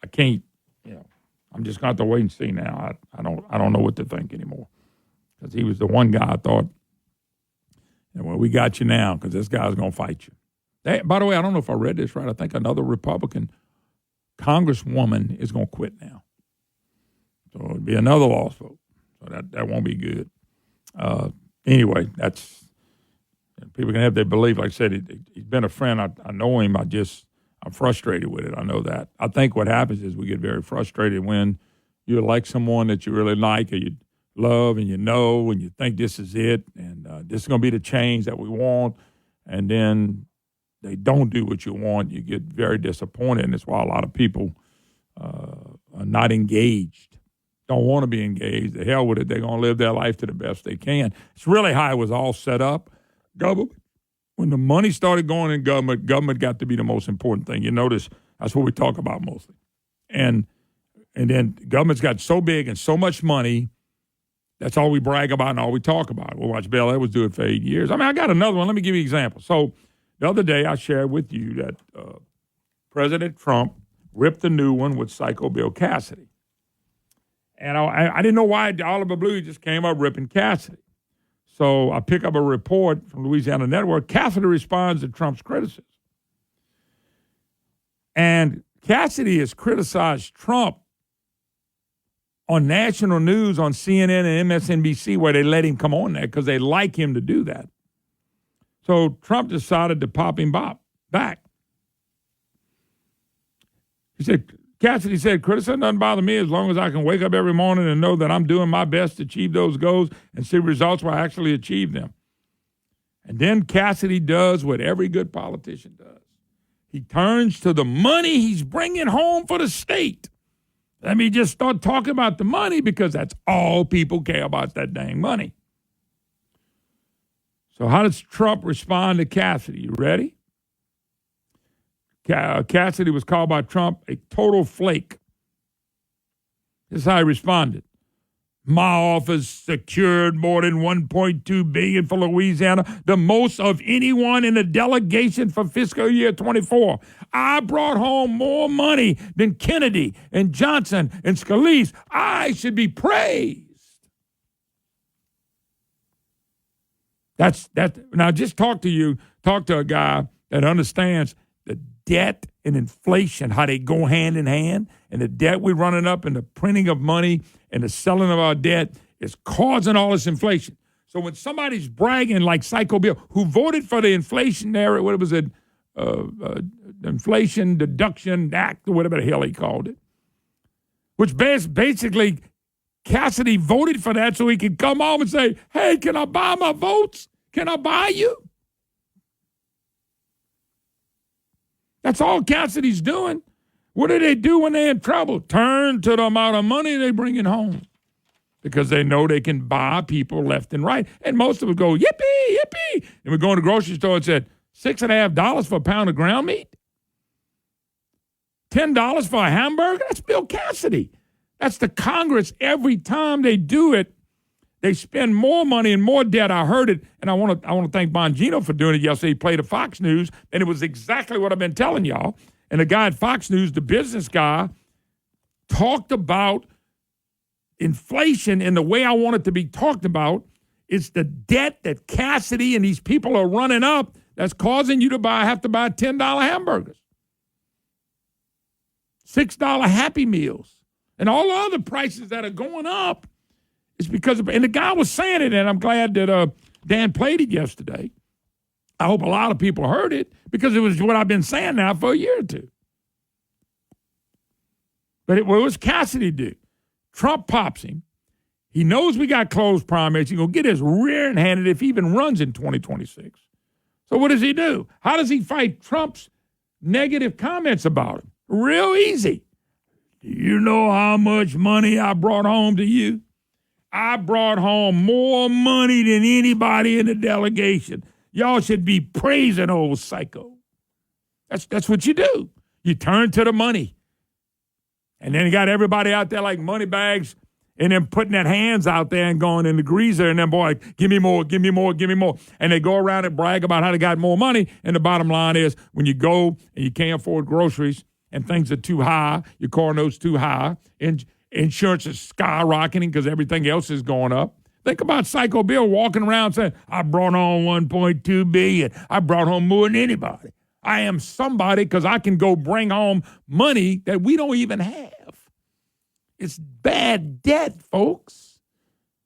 I can't, I'm just going to have to wait and see now. I don't know what to think anymore. Because he was the one guy I thought, well, we got you now because this guy's going to fight you. By the way, I don't know if I read this right. I think another Republican congresswoman is going to quit now. So it'll be another lost vote. So that won't be good. Anyway, that's people can have their belief. Like I said, he's been a friend. I know him. I'm frustrated with it. I know that. I think what happens is we get very frustrated when you elect someone that you really like or you love and you know and you think this is it and this is going to be the change that we want, and then they don't do what you want. You get very disappointed, and that's why a lot of people are not engaged. Don't want to be engaged. The hell with it. They're going to live their life to the best they can. It's really how it was all set up. Government, when the money started going in government got to be the most important thing. You notice that's what we talk about mostly. And then government's got so big and so much money, that's all we brag about and all we talk about. We'll watch Bel Edwards do it for 8 years. I mean, I got another one. Let me give you an example. So the other day I shared with you that President Trump ripped a new one with Psycho Bill Cassidy. And I didn't know why Oliver Blue just came up ripping Cassidy. So I pick up a report from Louisiana Network. Cassidy responds to Trump's criticism. And Cassidy has criticized Trump on national news on CNN and MSNBC where they let him come on there because they like him to do that. So Trump decided to pop him back. He said, Cassidy said, criticism doesn't bother me as long as I can wake up every morning and know that I'm doing my best to achieve those goals and see results where I actually achieve them. And then Cassidy does what every good politician does. He turns to the money he's bringing home for the state. Let me just start talking about the money because that's all people care about, that dang money. So how does Trump respond to Cassidy? You ready? Cassidy was called by Trump a total flake. This is how he responded. My office secured more than $1.2 billion for Louisiana, the most of anyone in the delegation for fiscal year 24. I brought home more money than Kennedy and Johnson and Scalise. I should be praised. That's now just talk to a guy that understands the debt and inflation, how they go hand in hand, and the debt we're running up and the printing of money and the selling of our debt is causing all this inflation. So when somebody's bragging like Psycho Bill, who voted for the inflationary, what was it, Inflation Deduction Act or whatever the hell he called it, which basically Cassidy voted for that so he could come home and say, hey, can I buy my votes? Can I buy you? That's all Cassidy's doing. What do they do when they're in trouble? Turn to the amount of money they bring in home because they know they can buy people left and right. And most of them go, yippee, yippee. And we go in the grocery store and said, $6.50 for a pound of ground meat? $10 for a hamburger? That's Bill Cassidy. That's the Congress. Every time they do it, they spend more money and more debt. I heard it, and I want to thank Bongino for doing it yesterday. He played at Fox News, and it was exactly what I've been telling y'all. And the guy at Fox News, the business guy, talked about inflation in the way I want it to be talked about. It's the debt that Cassidy and these people are running up that's causing you to have to buy $10 hamburgers, $6 Happy Meals, and all the other prices that are going up. It's because of, and the guy was saying it, and I'm glad that Dan played it yesterday. I hope a lot of people heard it because it was what I've been saying now for a year or two. But what was Cassidy do? Trump pops him. He knows we got closed primaries. He's going to get his rear end handed if he even runs in 2026. So what does he do? How does he fight Trump's negative comments about him? Real easy. Do you know how much money I brought home to you? I brought home more money than anybody in the delegation. Y'all should be praising old Psycho. That's what you do. You turn to the money. And then you got everybody out there like money bags and then putting their hands out there and going in the greaser and then, boy, give me more, give me more, give me more. And they go around and brag about how they got more money. And the bottom line is when you go and you can't afford groceries and things are too high, your car note's too high, and insurance is skyrocketing because everything else is going up. Think about Psycho Bill walking around saying, I brought home $1.2 billion. I brought home more than anybody. I am somebody because I can go bring home money that we don't even have. It's bad debt, folks.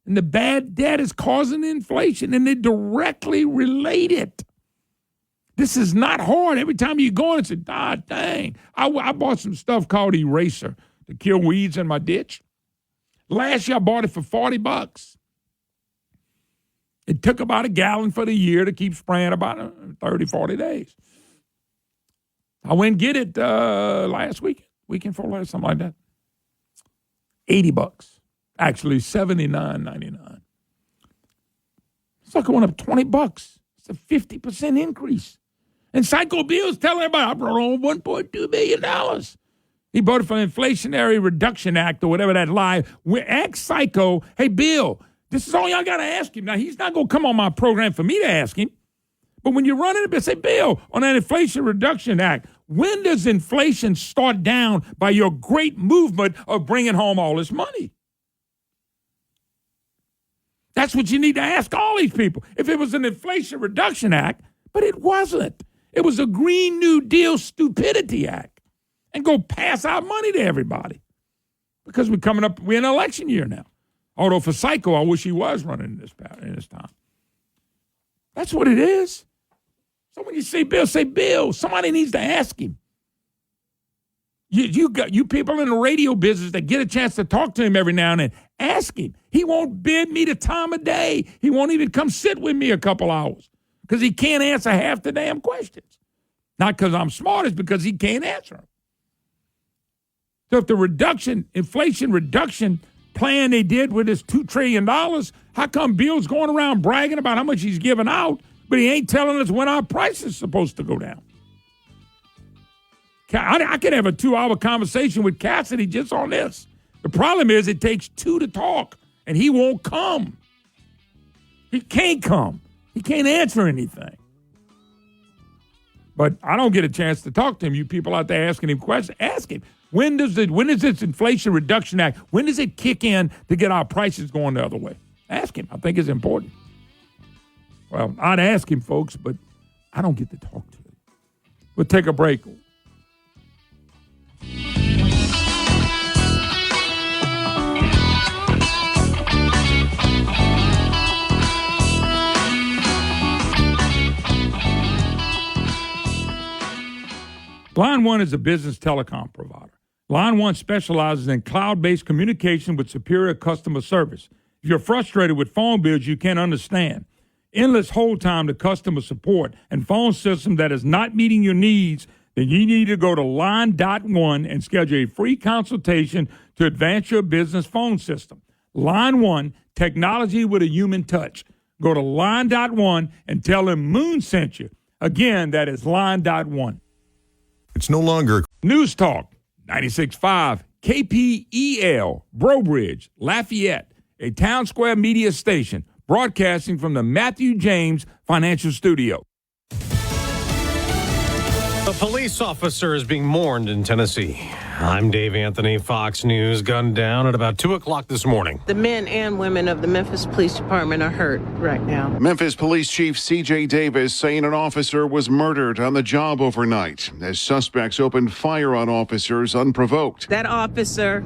And the bad debt is causing inflation, and they directly relate it. This is not hard. Every time you go in and say, God dang. I bought some stuff called Eraser to kill weeds in my ditch. Last year, I bought it for $40. It took about a gallon for the year to keep spraying about 30, 40 days. I went and get it last weekend before last, something like that. $80. Actually, $79.99. Sucker went up $20. It's a 50% increase. And Psycho Bill's telling everybody, I brought home $1.2 billion. He voted for the Inflationary Reduction Act or whatever that lie. Ask Psycho, hey, Bill, this is all y'all got to ask him. Now, he's not going to come on my program for me to ask him. But when you're running it, say, Bill, on that Inflation Reduction Act, when does inflation start down by your great movement of bringing home all this money? That's what you need to ask all these people. If it was an Inflation Reduction Act, but it wasn't. It was a Green New Deal Stupidity Act. And go pass out money to everybody. Because we're in election year now. Although for Psycho, I wish he was running in this time. That's what it is. So when you say Bill, somebody needs to ask him. You people in the radio business that get a chance to talk to him every now and then, ask him. He won't bid me the time of day. He won't even come sit with me a couple hours because he can't answer half the damn questions. Not because I'm smart, it's because he can't answer them. So if the Inflation Reduction plan they did with this $2 trillion, how come Bill's going around bragging about how much he's giving out, but he ain't telling us when our price is supposed to go down? I could have a 2-hour conversation with Cassidy just on this. The problem is it takes 2 to talk, and he won't come. He can't come. He can't answer anything. But I don't get a chance to talk to him. You people out there asking him questions, ask him. When does this Inflation Reduction Act, when does it kick in to get our prices going the other way? Ask him. I think it's important. Well, I'd ask him, folks, but I don't get to talk to him. We'll take a break. Line One is a business telecom provider. Line One specializes in cloud-based communication with superior customer service. If you're frustrated with phone bills you can't understand, endless hold time to customer support, and phone system that is not meeting your needs, then you need to go to Line.1 and schedule a free consultation to advance your business phone system. Line One, technology with a human touch. Go to Line.1 and tell them Moon sent you. Again, that is Line.1. It's no longer News Talk 96.5 KPEL, Breaux Bridge, Lafayette, a Town Square media station broadcasting from the Matthew James Financial Studio. A police officer is being mourned in Tennessee. I'm Dave Anthony, Fox News. Gunned down at about 2 o'clock this morning. The men and women of the Memphis Police Department are hurt right now. Memphis Police Chief C.J. Davis saying an officer was murdered on the job overnight as suspects opened fire on officers unprovoked. That officer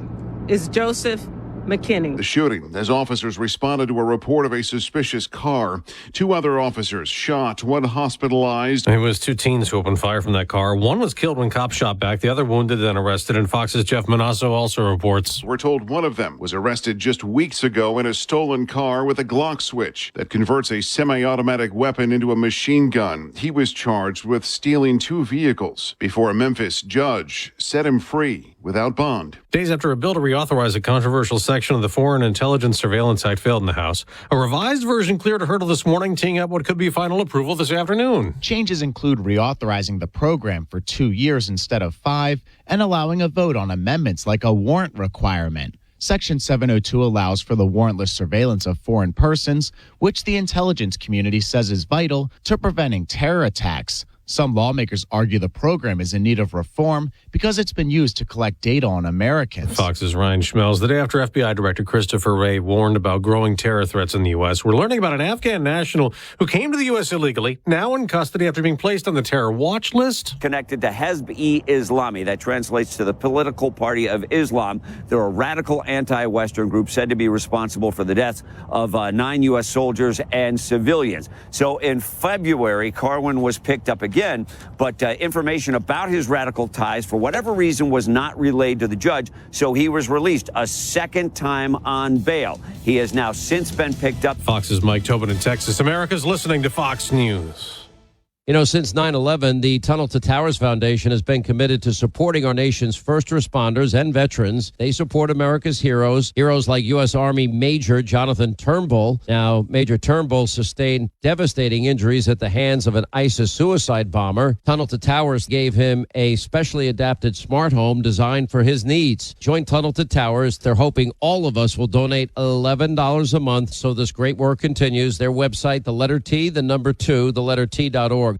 is Joseph McKinney. The shooting as officers responded to a report of a suspicious car. 2 other officers shot, 1 hospitalized. It was 2 teens who opened fire from that car. 1 was killed when cops shot back. The other wounded and arrested. And Fox's Jeff Manasso also reports. We're told one of them was arrested just weeks ago in a stolen car with a Glock switch that converts a semi-automatic weapon into a machine gun. He was charged with stealing 2 vehicles before a Memphis judge set him free without bond. Days after a bill to reauthorize a controversial section of the Foreign Intelligence Surveillance Act failed in the House, a revised version cleared a hurdle this morning, teeing up what could be final approval this afternoon. Changes include reauthorizing the program for 2 years instead of 5 and allowing a vote on amendments like a warrant requirement. Section 702 allows for the warrantless surveillance of foreign persons, which the intelligence community says is vital to preventing terror attacks. Some lawmakers argue the program is in need of reform because it's been used to collect data on Americans. Fox's Ryan Schmelz. The day after FBI Director Christopher Wray warned about growing terror threats in the U.S., we're learning about an Afghan national who came to the U.S. illegally, now in custody after being placed on the terror watch list. Connected to Hezb-e-Islami, that translates to the political party of Islam. They're a radical anti-Western group said to be responsible for the deaths of 9 U.S. soldiers and civilians. So in February, Carwin was picked up again, but information about his radical ties, for whatever reason, was not relayed to the judge, so he was released a second time on bail. He has now since been picked up. Fox's Mike Tobin in Texas. America's listening to Fox News. You know, since 9/11, the Tunnel to Towers Foundation has been committed to supporting our nation's first responders and veterans. They support America's heroes like U.S. Army Major Jonathan Turnbull. Now, Major Turnbull sustained devastating injuries at the hands of an ISIS suicide bomber. Tunnel to Towers gave him a specially adapted smart home designed for his needs. Join Tunnel to Towers. They're hoping all of us will donate $11 a month so this great work continues. Their website, the letter T, the number 2, the letter T.org.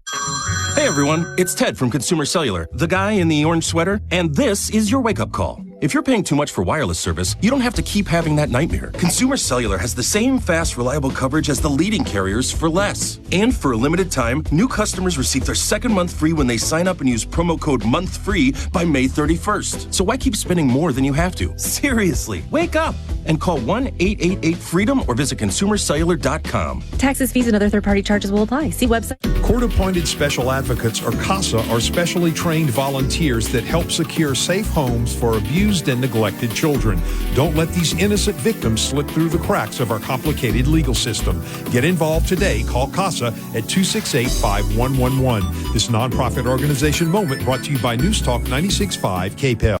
Hey everyone, it's Ted from Consumer Cellular, the guy in the orange sweater, and this is your wake-up call. If you're paying too much for wireless service, you don't have to keep having that nightmare. Consumer Cellular has the same fast, reliable coverage as the leading carriers for less. And for a limited time, new customers receive their second month free when they sign up and use promo code MONTHFREE by May 31st. So why keep spending more than you have to? Seriously, wake up and call 1-888-FREEDOM or visit consumercellular.com. Taxes, fees, and other third-party charges will apply. See website. Court-appointed special advocates, or CASA, are specially trained volunteers that help secure safe homes for abused and neglected children. Don't let these innocent victims slip through the cracks of our complicated legal system. Get involved today. Call CASA at 268-5111. This nonprofit organization moment brought to you by News Talk 96.5 KPEL.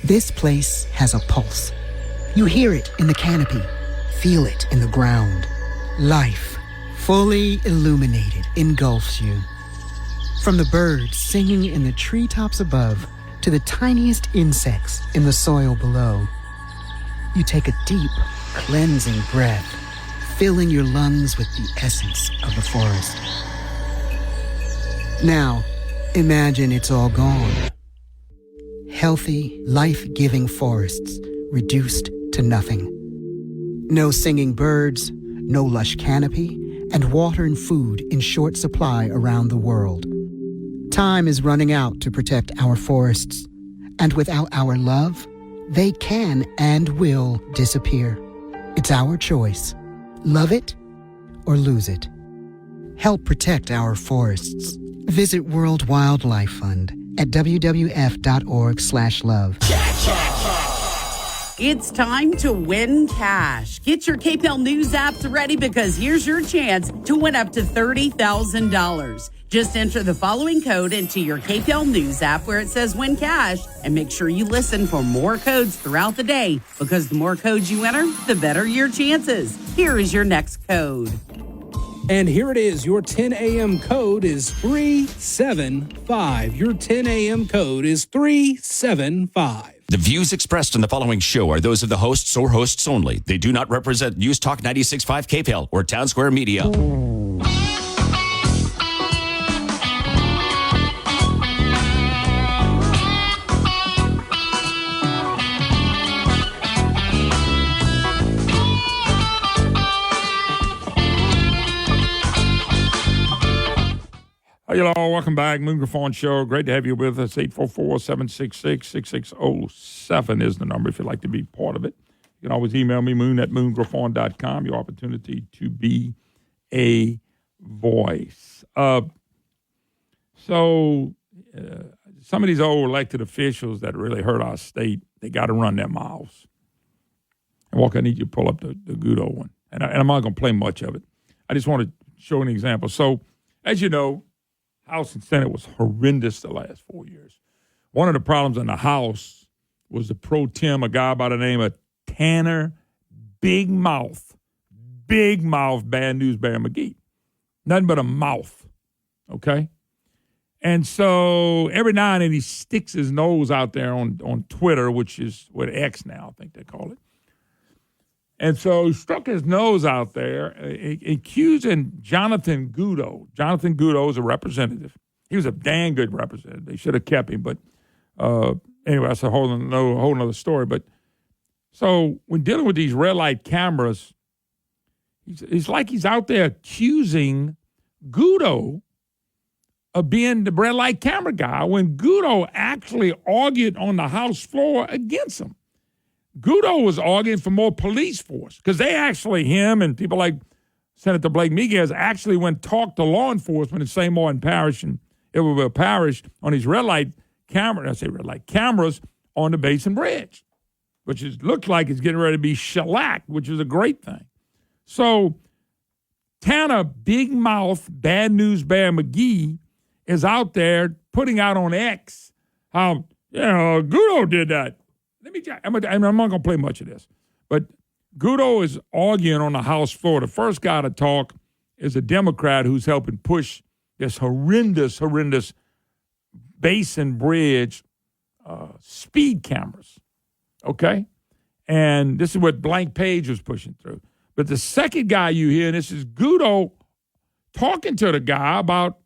This place has a pulse. You hear it in the canopy, feel it in the ground. Life, fully illuminated, engulfs you. From the birds singing in the treetops above to the tiniest insects in the soil below, you take a deep, cleansing breath, filling your lungs with the essence of the forest. Now, imagine it's all gone. Healthy, life-giving forests reduced to nothing. No singing birds, no lush canopy, and water and food in short supply around the world. Time is running out to protect our forests. And without our love, they can and will disappear. It's our choice. Love it or lose it. Help protect our forests. Visit World Wildlife Fund at wwf.org/love. It's time to win cash. Get your KPEL News apps ready because here's your chance to win up to $30,000. Just enter the following code into your KPEL News app where it says win cash, and make sure you listen for more codes throughout the day because the more codes you enter, the better your chances. Here is your next code. And here it is. Your 10 a.m. code is 375. Your 10 a.m. code is 375. The views expressed in the following show are those of the hosts or hosts only. They do not represent News Talk 96.5 KPEL or Town Square Media. Hey, hello, welcome back. Moon Griffon Show. Great to have you with us. 844-766-6607 is the number if you'd like to be part of it. You can always email me, moon@moongriffon.com, your opportunity to be a voice. So some of these old elected officials that really hurt our state, they got to run their mouths. And Walker, I need you to pull up the good old one. And I'm not going to play much of it. I just want to show an example. So, as you know, House and Senate was horrendous the last 4 years. One of the problems in the House was the pro tem, a guy by the name of Tanner Big Mouth, Bad News Bear McGee. Nothing but a mouth, okay? And so every now and then he sticks his nose out there on Twitter, which is what X now, I think they call it. And so he stuck his nose out there, accusing Jonathan Goudeau. Jonathan Goudeau is a representative. He was a dang good representative. They should have kept him. But anyway, that's a whole nother story. But so when dealing with these red light cameras, it's like he's out there accusing Goudeau of being the red light camera guy when Goudeau actually argued on the House floor against him. Goudeau was arguing for more police force because him and people like Senator Blake Miguez actually went talk to law enforcement in St. Martin Parish and Iberville Parish on these red light cameras on the Basin Bridge, which looks like it's getting ready to be shellacked, which is a great thing. So Tanner Big Mouth Bad News Bear McGee is out there putting out on X how, Goudeau did that. I'm not going to play much of this, but Goudeau is arguing on the House floor. The first guy to talk is a Democrat who's helping push this horrendous Basin Bridge speed cameras, okay? And this is what Blank Page was pushing through. But the second guy you hear, and this is Goudeau talking to the guy about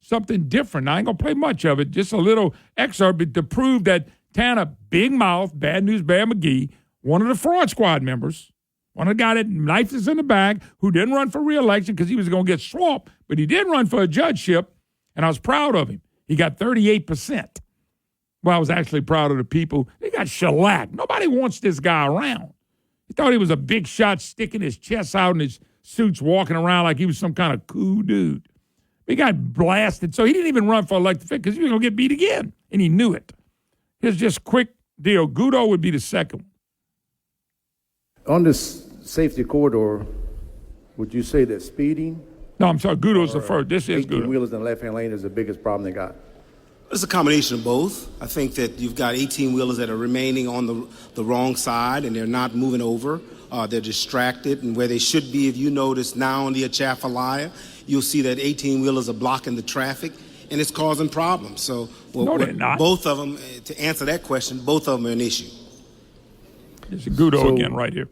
something different. Now, I ain't going to play much of it, just a little excerpt to prove that Tanner Big Mouth, Bad News Bear McGee, one of the fraud squad members, one of the guy that knifed us in the back, who didn't run for re-election because he was going to get swamped, but he did run for a judgeship, and I was proud of him. He got 38%. Well, I was actually proud of the people. They got shellacked. Nobody wants this guy around. He thought he was a big shot sticking his chest out in his suits, walking around like he was some kind of cool dude. He got blasted, so he didn't even run for elected office because he was going to get beat again, and he knew it. Here's just quick deal. Goudeau would be the second one. On this safety corridor, would you say that speeding? No, I'm sorry. Goudeau's the first. This is Goudeau. 18-wheelers in the left-hand lane is the biggest problem they got. It's a combination of both. I think that you've got 18-wheelers that are remaining on the wrong side, and they're not moving over. They're distracted, and where they should be, if you notice now on the Atchafalaya, you'll see that 18-wheelers are blocking the traffic, and it's causing problems. So, no, they're not. Both of them, to answer that question, both of them are an issue. It's Goudeau again right here.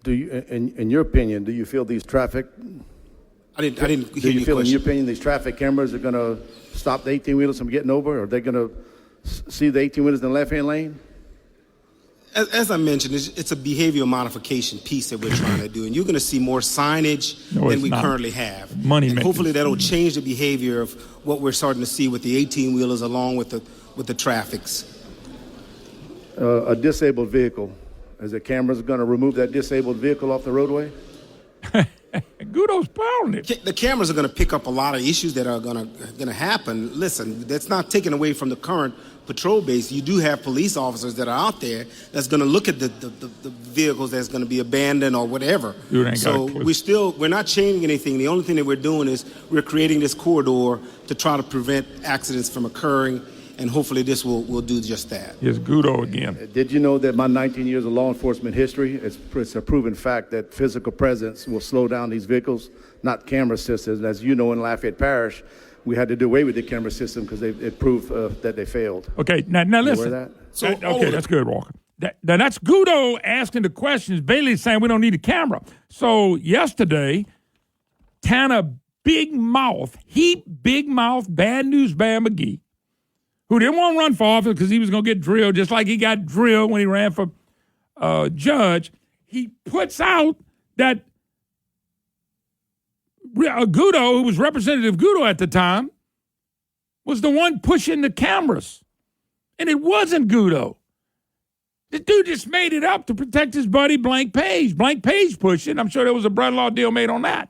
Do you, in your opinion, do you feel these traffic? I didn't hear your question. Do you feel, in your opinion, these traffic cameras are going to stop the 18-wheelers from getting over, or are they going to see the 18-wheelers in the left-hand lane? As I mentioned, it's a behavioral modification piece that we're trying to do, and you're going to see more signage than we currently have. Money and hopefully that'll change the behavior of what we're starting to see with the 18-wheelers along with the traffics. A disabled vehicle. Is the cameras going to remove that disabled vehicle off the roadway? Gudo's pounding it. The cameras are going to pick up a lot of issues that are going to happen. Listen, that's not taken away from the current patrol base. You do have police officers that are out there that's going to look at the vehicles that's going to be abandoned or whatever. So we're not changing anything. The only thing that we're doing is we're creating this corridor to try to prevent accidents from occurring, and hopefully this will do just that. Here's Gudo again. Did you know that my 19 years of law enforcement history, it's a proven fact that physical presence will slow down these vehicles, not camera systems. As you know, in Lafayette Parish, we had to do away with the camera system because it proved that they failed. Okay, now listen. That? That's good, Walker. That's Gudo asking the questions. Bailey's saying we don't need a camera. So yesterday, Tanner big mouth, bad news Bear McGee, who didn't want to run for office because he was going to get drilled, just like he got drilled when he ran for judge. He puts out that Gudo, who was Representative Gudo at the time, was the one pushing the cameras. And it wasn't Gudo. The dude just made it up to protect his buddy Blank Page. Blank Page pushed it. I'm sure there was a brother-in-law deal made on that.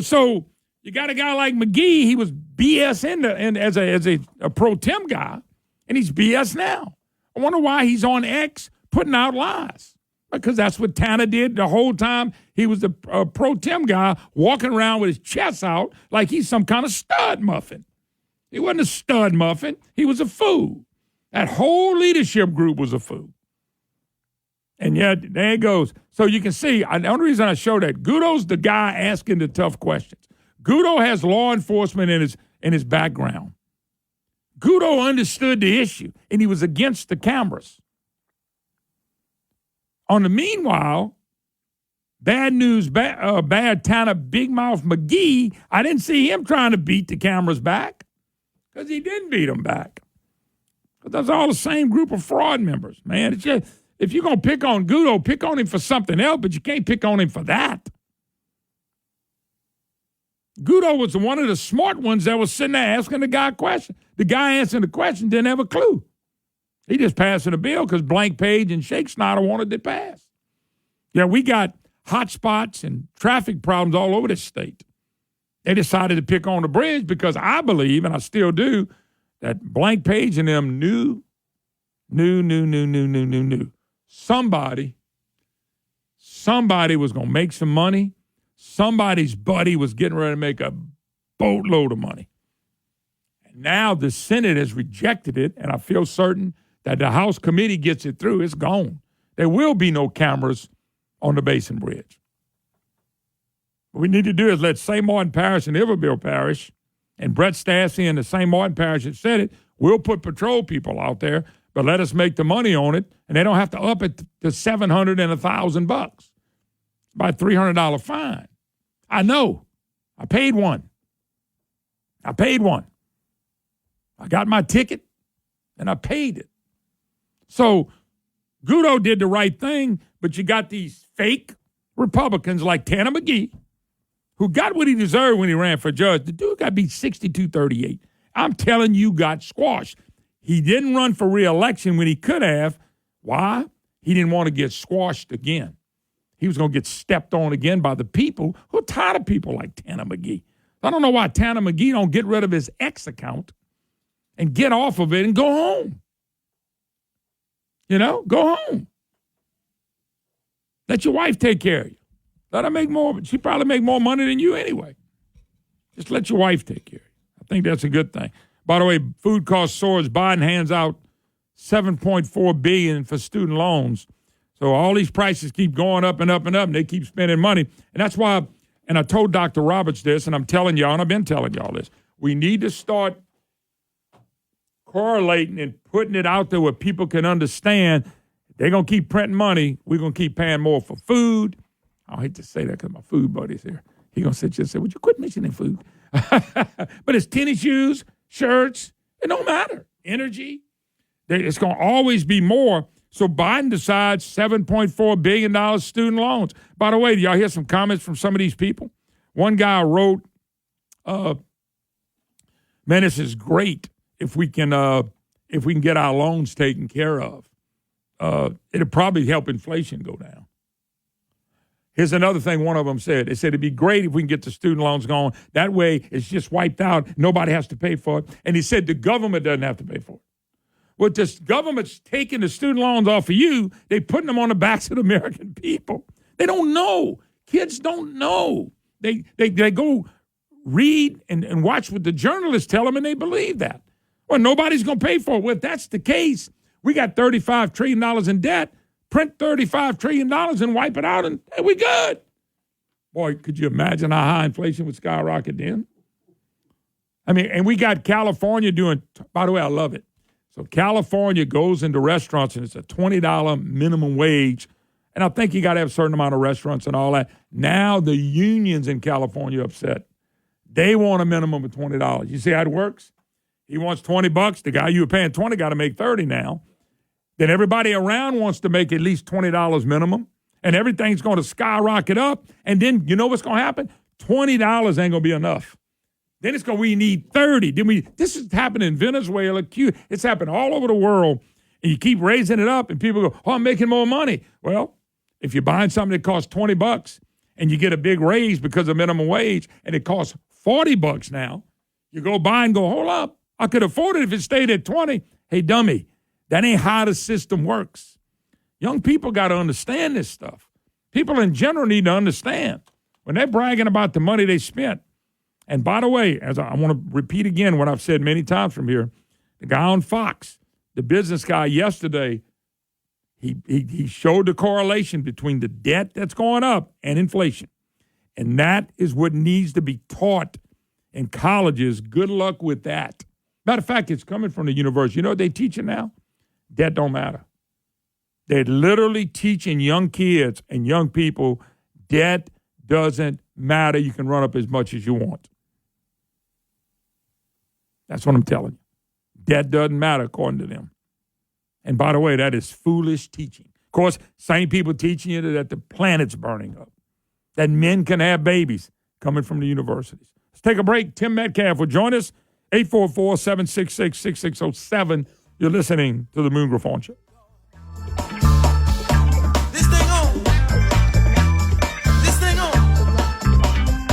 So you got a guy like McGee. He was BS as a pro tem guy, and he's BS now. I wonder why he's on X putting out lies. Because that's what Tanner did the whole time. He was a pro tem guy walking around with his chest out like he's some kind of stud muffin. He wasn't a stud muffin. He was a fool. That whole leadership group was a fool. And yet, there it goes. So you can see, the only reason I show that, Gudo's the guy asking the tough questions. Gudo has law enforcement in his background. Gudo understood the issue, and he was against the cameras. On the meanwhile, bad news, bad Tanner Big Mouth McGee, I didn't see him trying to beat the cameras back because he didn't beat them back. But that's all the same group of fraud members, man. It's just, if you're going to pick on Gudo, pick on him for something else, but you can't pick on him for that. Gudo was one of the smart ones that was sitting there asking the guy a question. The guy answering the question didn't have a clue. He just passing a bill because Blank Page and Shake Snyder wanted it passed. Yeah, we got hot spots and traffic problems all over this state. They decided to pick on the bridge because I believe, and I still do, that Blank Page and them knew. Somebody was going to make some money. Somebody's buddy was getting ready to make a boatload of money. And now the Senate has rejected it, and I feel certain that the House committee gets it through. It's gone. There will be no cameras on the Basin Bridge. What we need to do is let St. Martin Parish and Iberville Parish and Brett Stassi and the St. Martin Parish that said it, we'll put patrol people out there, but let us make the money on it, and they don't have to up it to $700 and $1,000. It's about a $300 fine. I know. I paid one. I got my ticket, and I paid it. So Gudo did the right thing, but you got these fake Republicans like Tanner McGee, who got what he deserved when he ran for judge. The dude got beat 62-38. I'm telling you, got squashed. He didn't run for re-election when he could have. Why? He didn't want to get squashed again. He was going to get stepped on again by the people who are tired of people like Tanner McGee. I don't know why Tanner McGee don't get rid of his X account and get off of it and go home. Go home. Let your wife take care of you. Let her make more. She probably make more money than you anyway. Just let your wife take care of you. I think that's a good thing. By the way, food cost soars. Biden hands out $7.4 billion for student loans. So all these prices keep going up and up and up, and they keep spending money. And that's why, and I told Dr. Roberts this, and I'm telling y'all, and I've been telling y'all this, we need to start correlating and putting it out there where people can understand they're going to keep printing money. We're going to keep paying more for food. I hate to say that because my food buddy's here. He's going to sit here and say, would you quit mentioning food? But it's tennis shoes, shirts. It don't matter. Energy. It's going to always be more. So Biden decides $7.4 billion student loans. By the way, do y'all hear some comments from some of these people? One guy wrote, man, this is great if we can get our loans taken care of. It'll probably help inflation go down. Here's another thing one of them said. They said it'd be great if we can get the student loans going. That way it's just wiped out. Nobody has to pay for it. And he said the government doesn't have to pay for it. Well, the government's taking the student loans off of you. They're putting them on the backs of the American people. They don't know. Kids don't know. They go read and watch what the journalists tell them, and they believe that. Well, nobody's going to pay for it. Well, if that's the case, we got $35 trillion in debt. Print $35 trillion and wipe it out, and we good. Boy, could you imagine how high inflation would skyrocket then? I mean, and we got California doing, by the way, I love it. So California goes into restaurants, and it's a $20 minimum wage. And I think you got to have a certain amount of restaurants and all that. Now the unions in California are upset. They want a minimum of $20. You see how it works? He wants $20. The guy you were paying $20 got to make $30 now. Then everybody around wants to make at least $20 minimum, and everything's going to skyrocket up. And then you know what's going to happen? $20 ain't going to be enough. Then we need 30. This is happening in Venezuela, Cuba. It's happened all over the world. And you keep raising it up, and people go, I'm making more money. Well, if you're buying something that costs $20 and you get a big raise because of minimum wage, and it costs $40 now, you go buy and go, hold up. I could afford it if it stayed at 20. Hey, dummy. That ain't how the system works. Young people got to understand this stuff. People in general need to understand when they're bragging about the money they spent. And by the way, as I want to repeat again what I've said many times from here, the guy on Fox, the business guy yesterday, he showed the correlation between the debt that's going up and inflation. And that is what needs to be taught in colleges. Good luck with that. Matter of fact, it's coming from the university. You know what they teach it now? Debt don't matter. They're literally teaching young kids and young people debt doesn't matter. You can run up as much as you want. That's what I'm telling you. Debt doesn't matter according to them. And by the way, that is foolish teaching. Of course, same people teaching you that the planet's burning up, that men can have babies coming from the universities. Let's take a break. Tim Metcalf will join us. 844-766-6607. You're listening to the Moon Griffon Show. This thing on.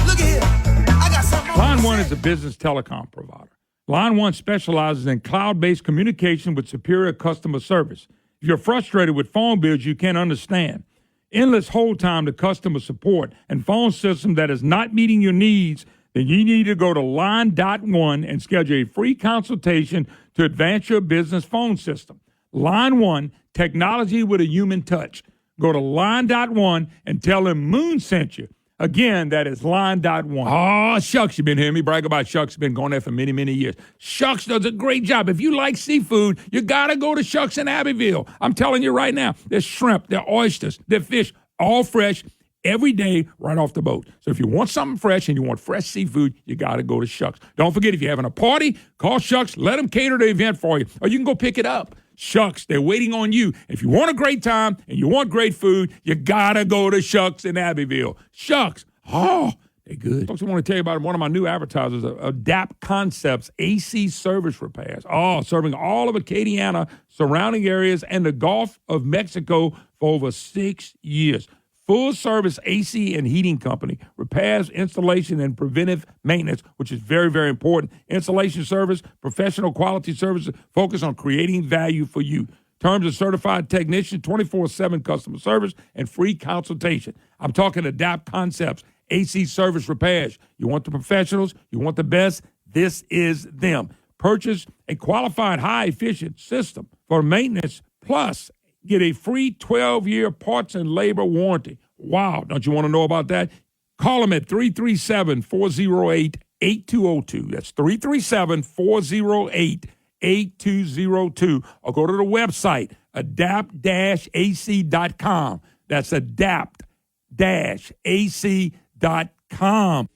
Look at here. I got something on. Line One is a business telecom provider. Line One specializes in cloud-based communication with superior customer service. If you're frustrated with phone bills you can't understand, endless hold time to customer support, and phone system that is not meeting your needs, then you need to go to Line.1 and schedule a free consultation to advance your business phone system. Line One, technology with a human touch. Go to Line.1 and tell them Moon sent you. Again, that is Line.1. Oh, Shucks, you've been hearing me brag about Shucks. Been going there for many, many years. Shucks does a great job. If you like seafood, you got to go to Shucks in Abbeville. I'm telling you right now, there's shrimp, there's oysters, there's fish, all fresh, every day right off the boat. So if you want something fresh and you want fresh seafood, you got to go to Shucks. Don't forget, if you're having a party, call Shucks. Let them cater the event for you. Or you can go pick it up. Shucks, they're waiting on you. If you want a great time and you want great food, you got to go to Shucks in Abbeville. Shucks, oh, they're good. Folks, I want to tell you about one of my new advertisers, Adapt Concepts AC Service Repairs. Oh, serving all of Acadiana, surrounding areas, and the Gulf of Mexico for over 6 years. Full-service AC and heating company, repairs, installation, and preventive maintenance, which is very, very important. Installation service, professional quality services, focus on creating value for you. Terms of certified technician, 24/7 customer service, and free consultation. I'm talking Adapt Concepts, AC service repairs. You want the professionals, you want the best, this is them. Purchase a qualified high-efficient system for maintenance, plus get a free 12-year parts and labor warranty. Wow, don't you want to know about that? Call them at 337-408-8202. That's 337-408-8202. Or go to the website, adapt-ac.com. That's adapt-ac.com.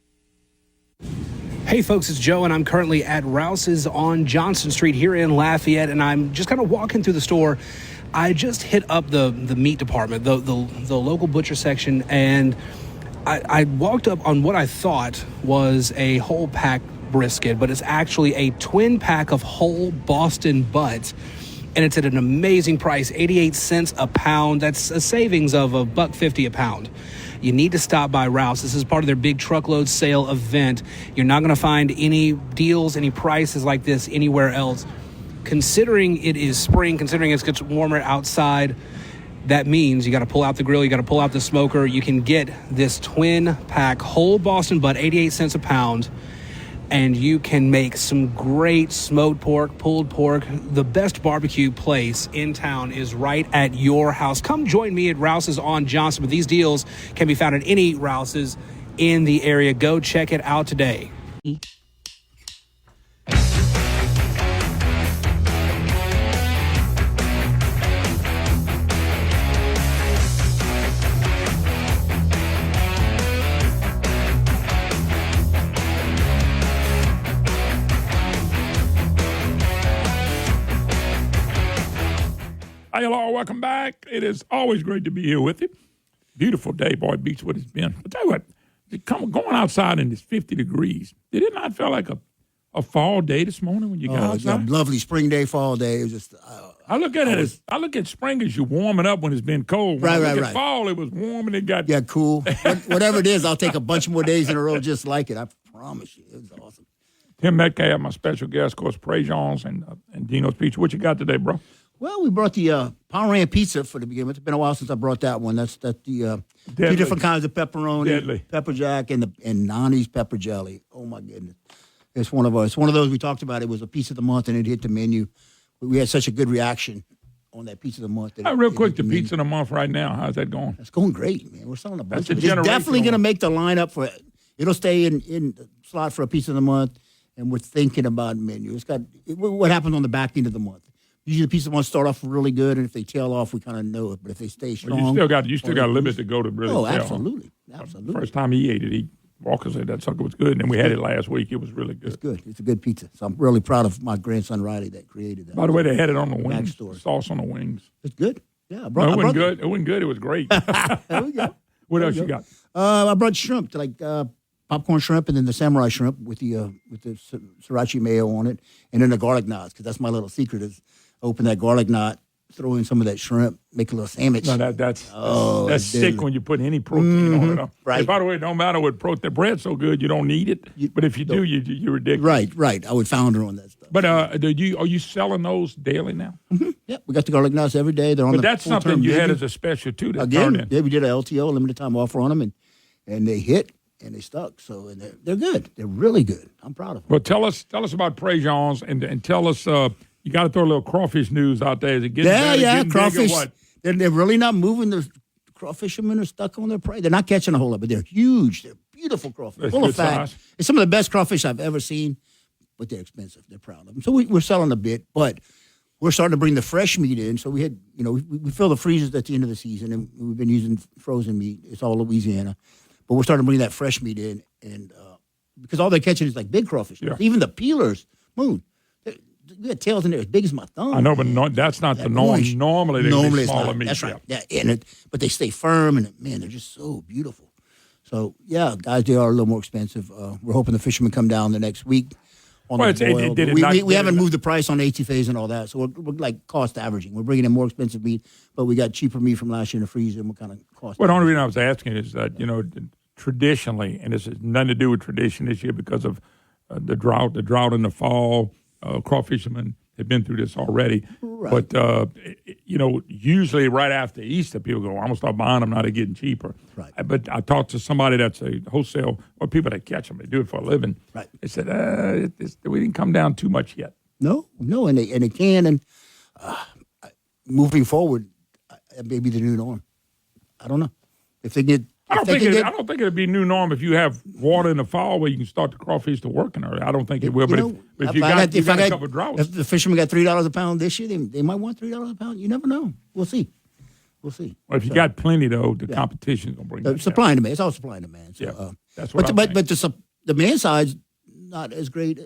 Hey folks, it's Joe, and I'm currently at Rouse's on Johnson Street here in Lafayette, and I'm just kind of walking through the store. I just hit up the meat department, the local butcher section, and I walked up on what I thought was a whole pack brisket, but it's actually a twin pack of whole Boston butts, and it's at an amazing price, 88 cents a pound. That's a savings of $1.50 a pound. You need to stop by Rouse. This is part of their big truckload sale event. You're not going to find any deals, any prices like this anywhere else. Considering it is spring, considering it gets warmer outside, that means you got to pull out the grill, you got to pull out the smoker. You can get this twin pack whole Boston butt, 88 cents a pound, and you can make some great smoked pork, pulled pork. The best barbecue place in town is right at your house. Come join me at Rouse's on Johnson. But these deals can be found at any Rouse's in the area. Go check it out today. Hey, hello, welcome back. It is always great to be here with you. Beautiful day, boy, beats what it's been. But tell you what, going outside and it's 50 degrees, did it not feel like a fall day this morning when you got outside? It's a lovely spring day, fall day. It was just. I look at I look at spring as you warming up when it's been cold. When I look at fall, it was warm and it got cool. Whatever it is, I'll take a bunch more days in a row just like it. I promise you, it was awesome. Tim Metcalf, my special guest, of course, Prejean's and Dino's Pizza. What you got today, bro? Well, we brought the Power Ram pizza for the beginning. It's been a while since I brought that one. That's the two different kinds of pepperoni, pepper jack, and Nani's pepper jelly. Oh my goodness, it's one of those we talked about. It was a piece of the month, and it hit the menu. We had such a good reaction on that pizza of the month. Real quick, the pizza of the month right now. How's that going? It's going great, man. We're selling a bunch. It's definitely going to make the lineup for it. It'll stay in the slot for a pizza of the month, and we're thinking about menu. It's got what happens on the back end of the month. Usually the pizza wants to start off really good, and if they tail off, we kind of know it. But if they stay strong, well, you still got a limit to go to really. Oh, absolutely. First time he ate it, Walker said that sucker was good, and then we had it last week. It was really good. It's good. It's a good pizza. So I'm really proud of my grandson Riley that created that. By the way, they had it on the wings. Sauce on the wings. It's good. Yeah, it wasn't good. It wasn't good. It was great. There we go. What else you got? I brought shrimp, popcorn shrimp, and then the samurai shrimp with the sriracha mayo on it, and then the garlic knots, because that's my little secret is open that garlic knot, throw in some of that shrimp, make a little sandwich. No, that's sick when you put any protein on it. Right. Hey, by the way, it don't matter what protein. The bread's so good you don't need it. But if you do, you're ridiculous. Right. I would founder on that stuff. But are you selling those daily now? Mm-hmm. Yeah, we got the garlic knots every day. They're on. But that's something you had as a special too. Again, we did an LTO, limited time offer on them, and they hit. And they stuck, so and they're good. They're really good. I'm proud of them. Well, tell us about Prejean's and tell us. You got to throw a little crawfish news out there. Is it getting better, getting crawfish. Big or what? They're really not moving. The crawfishermen are stuck on their prey. They're not catching a whole lot, but they're huge. They're beautiful crawfish, That's full of good fat. size. It's some of the best crawfish I've ever seen, but they're expensive. They're proud of them. So we're selling a bit, but we're starting to bring the fresh meat in. So we had, we fill the freezers at the end of the season, and we've been using frozen meat. It's all Louisiana. But we're starting to bring that fresh meat in, and because all they're catching is like big crawfish. Yeah. Even the peelers, we had tails in there as big as my thumb. I know, but that's not the norm. Normally they're smaller meat. That's right. Yeah, but they stay firm, and man, they're just so beautiful. So yeah, guys, they are a little more expensive. We're hoping the fishermen come down the next week. We haven't moved the price on ATFAs and all that, so we're like cost averaging. We're bringing in more expensive meat, but we got cheaper meat from last year in the freezer, and we're kind of cost. Well, the only reason I was asking is that traditionally, and this has nothing to do with tradition this year because of the drought in the fall. Crawfishermen have been through this already, right. But usually right after Easter, people go, "I'm gonna start buying them now. They're getting cheaper." Right. But I talked to somebody that's a wholesale or people that catch them. They do it for a living. Right. They said, "We didn't come down too much yet." No, and they can, and moving forward, that may be the new norm. I don't know if they get. I don't think it'd be new norm if you have water in the fall where you can start the crawfish to working early. I don't think it will. But if you got a couple of droughts, if the fishermen got $3 a pound this year, they might want $3 a pound. You never know. We'll see. Well, if you got plenty though, the competition's gonna bring supply and demand. It's all supply and demand. So, that's what. But the demand side's not as great,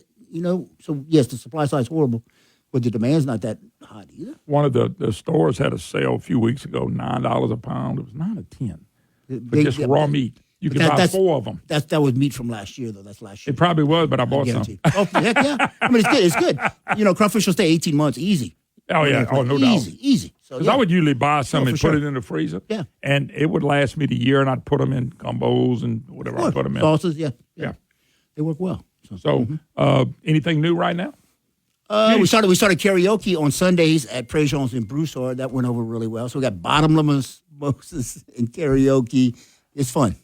So, yes, the supply side's horrible, but the demand's not that hot either. One of the stores had a sale a few weeks ago, $9 a pound. It was $9 or $10 for just raw meat. You can buy 4 of them. That was meat from last year, though. That's last year. It probably was, but I bought some. Oh, heck yeah. I mean, it's good. Crawfish will stay 18 months easy. Oh, yeah. Oh, no doubt. Easy. Because I would usually buy some and put it in the freezer. Yeah. And it would last me the year, and I'd put them in gumbos and whatever I put them in. Sauces, yeah. They work well. So anything new right now? We started karaoke on Sundays at Préjean's in Broussard. That went over really well. So we got bottomless mimosas and karaoke. It's fun.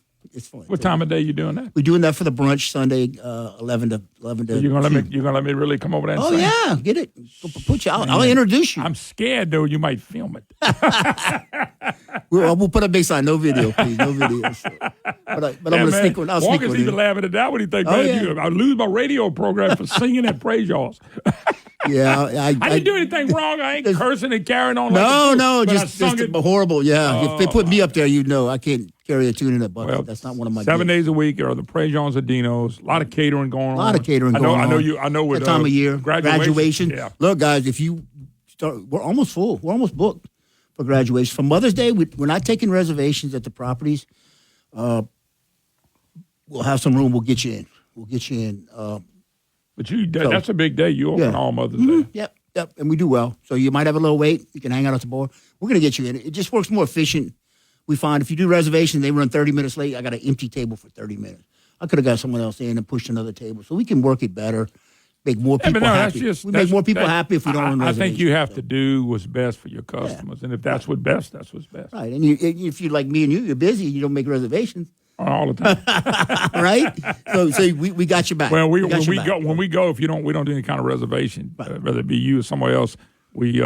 What time of day you doing that? We're doing that for the brunch Sunday, 11 to. So you're gonna let me really come over there? And Oh sing? yeah, get it. Put you. I'll introduce you. I'm scared though. You might film it. We'll put a big sign. No video, please. No video. So. But I'm gonna sneak one. I'll sneak Walker's one even in. laughing at that when he thinks, I lose my radio program for singing at Préjean's. Yeah, I didn't do anything wrong. I ain't cursing and carrying on. Just horrible. Yeah, if they put me up there, I can't carry a tune in a bucket. Well, that's not one of my. 7 days a week are the Préjean's at Dino's. A lot of catering going on. A lot of catering going on. I know. With that time of year, graduation. Yeah. Look, guys, if you start, we're almost full. We're almost booked for graduation. For Mother's Day, we're not taking reservations at the properties. We'll have some room. We'll get you in. But that's a big day. You open all Mother's Day. Yep. And we do well. So you might have a little wait. You can hang out at the bar. We're going to get you in. It just works more efficient. We find if you do reservations, they run 30 minutes late. I got an empty table for 30 minutes. I could have got someone else in and pushed another table. So we can work it better, make more people happy. Make more people happy if we don't run reservations. I think you have to do what's best for your customers. And if that's what's best, that's what's best. Right. And if you're like me and you're busy, you don't make reservations. All the time. Right? So we got your back. Well, when we go, if we don't do any kind of reservation, whether it be you or somewhere else, we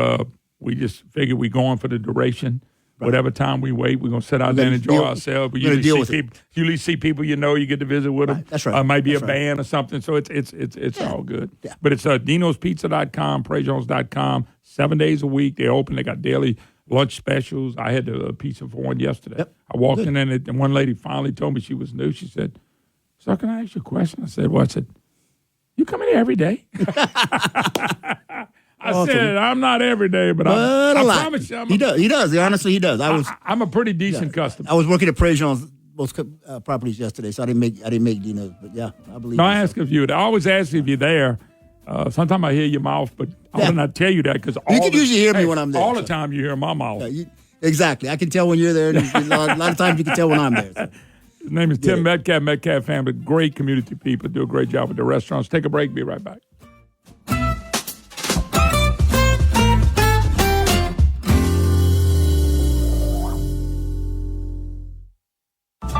just figure we going for the duration. Right. Whatever time we wait, we're gonna sit out there and enjoy ourselves. But you usually see people you get to visit with them. Right. That's right. Might be a band or something. So it's all good. Yeah. But it's dinospizza.com, Préjeans.com. 7 days a week they open. They got daily lunch specials. I had a pizza for one yesterday. Yep. I walked in and one lady finally told me she was new. She said, "Sir, can I ask you a question?" I said, "Well," I said, "You come in here every day?" I said, "I'm not every day, but I promise you." He does. Honestly, he does. I'm a pretty decent customer. I was working at Préjean's most properties yesterday, so I didn't make Dino's. But yeah, I believe. No, I ask if you. I always ask if you're there. Sometimes I hear your mouth, but I will not tell you that because you can usually hear me when I'm there. All the time you hear my mouth. Exactly. I can tell when you're there. And a lot of times you can tell when I'm there. So. His name is Tim Metcalf, Metcalf family. Great community people. Do a great job with the restaurants. Take a break. Be right back.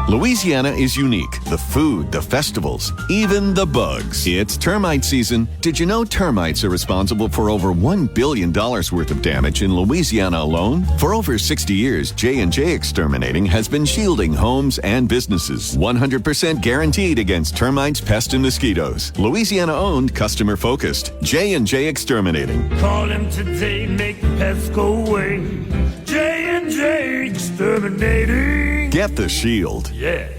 Louisiana is unique. The food, the festivals, even the bugs. It's termite season. Did you know termites are responsible for over $1 billion worth of damage in Louisiana alone? For over 60 years, J&J Exterminating has been shielding homes and businesses. 100% guaranteed against termites, pests, and mosquitoes. Louisiana-owned, customer-focused. J&J Exterminating. Call him today, make the pests go away. J&J Exterminating. Get the shield. Yeah.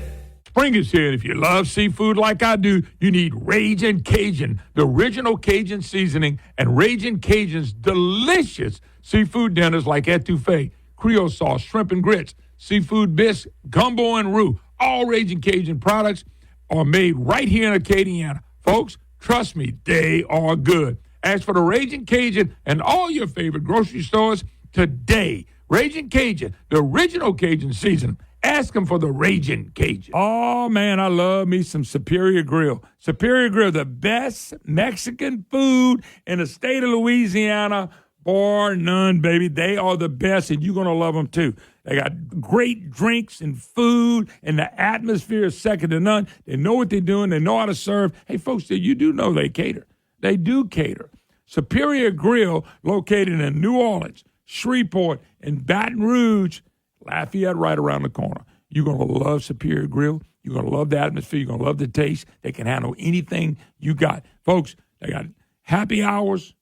Spring is here, and if you love seafood like I do, you need Ragin' Cajun, the original Cajun seasoning, and Ragin' Cajun's delicious seafood dinners like etouffee, Creole sauce, shrimp and grits, seafood bisque, gumbo and roux. All Ragin' Cajun products are made right here in Acadiana. Folks, trust me, they are good. Ask for the Ragin' Cajun and all your favorite grocery stores today. Ragin' Cajun, the original Cajun seasoning. Ask them for the Ragin' Cajun. Oh, man, I love me some Superior Grill. Superior Grill, the best Mexican food in the state of Louisiana, bar none, baby. They are the best, and you're going to love them, too. They got great drinks and food, and the atmosphere is second to none. They know what they're doing. They know how to serve. Hey, folks, you do know they cater. They do cater. Superior Grill, located in New Orleans, Shreveport, and Baton Rouge, Lafayette right around the corner. You're going to love Superior Grill. You're going to love the atmosphere. You're going to love the taste. They can handle anything you got. Folks, they got happy hours.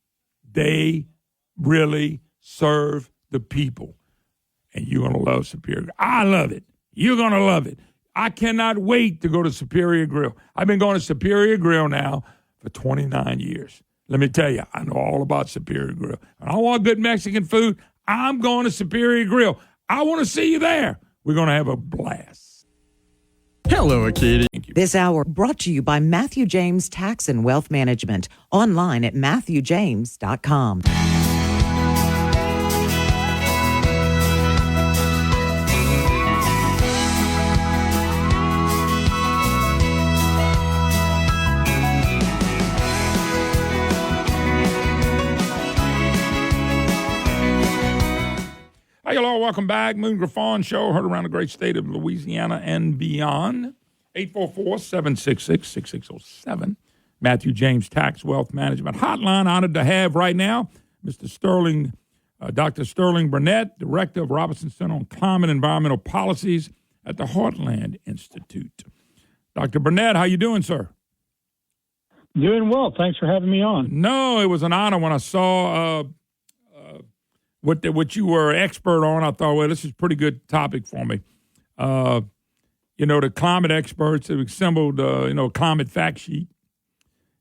They really serve the people. And you're going to love Superior Grill. I love it. You're going to love it. I cannot wait to go to Superior Grill. I've been going to Superior Grill now for 29 years. Let me tell you, I know all about Superior Grill. And I want good Mexican food. I'm going to Superior Grill. I want to see you there. We're going to have a blast. Hello, Acadia. This hour brought to you by Matthew James Tax and Wealth Management. Online at MatthewJames.com. Hey, hello, welcome back. Moon Griffon Show, heard around the great state of Louisiana and beyond. 844-766-6607. Matthew James Tax Wealth Management Hotline. Honored to have right now Mr. Sterling, Dr. Sterling Burnett, Director of Robinson Center on Climate and Environmental Policies at the Heartland Institute. Dr. Burnett, how you doing, sir? Doing well. Thanks for having me on. No, it was an honor when I saw what you were an expert on. I thought, well, this is a pretty good topic for me. The climate experts have assembled, climate fact sheet.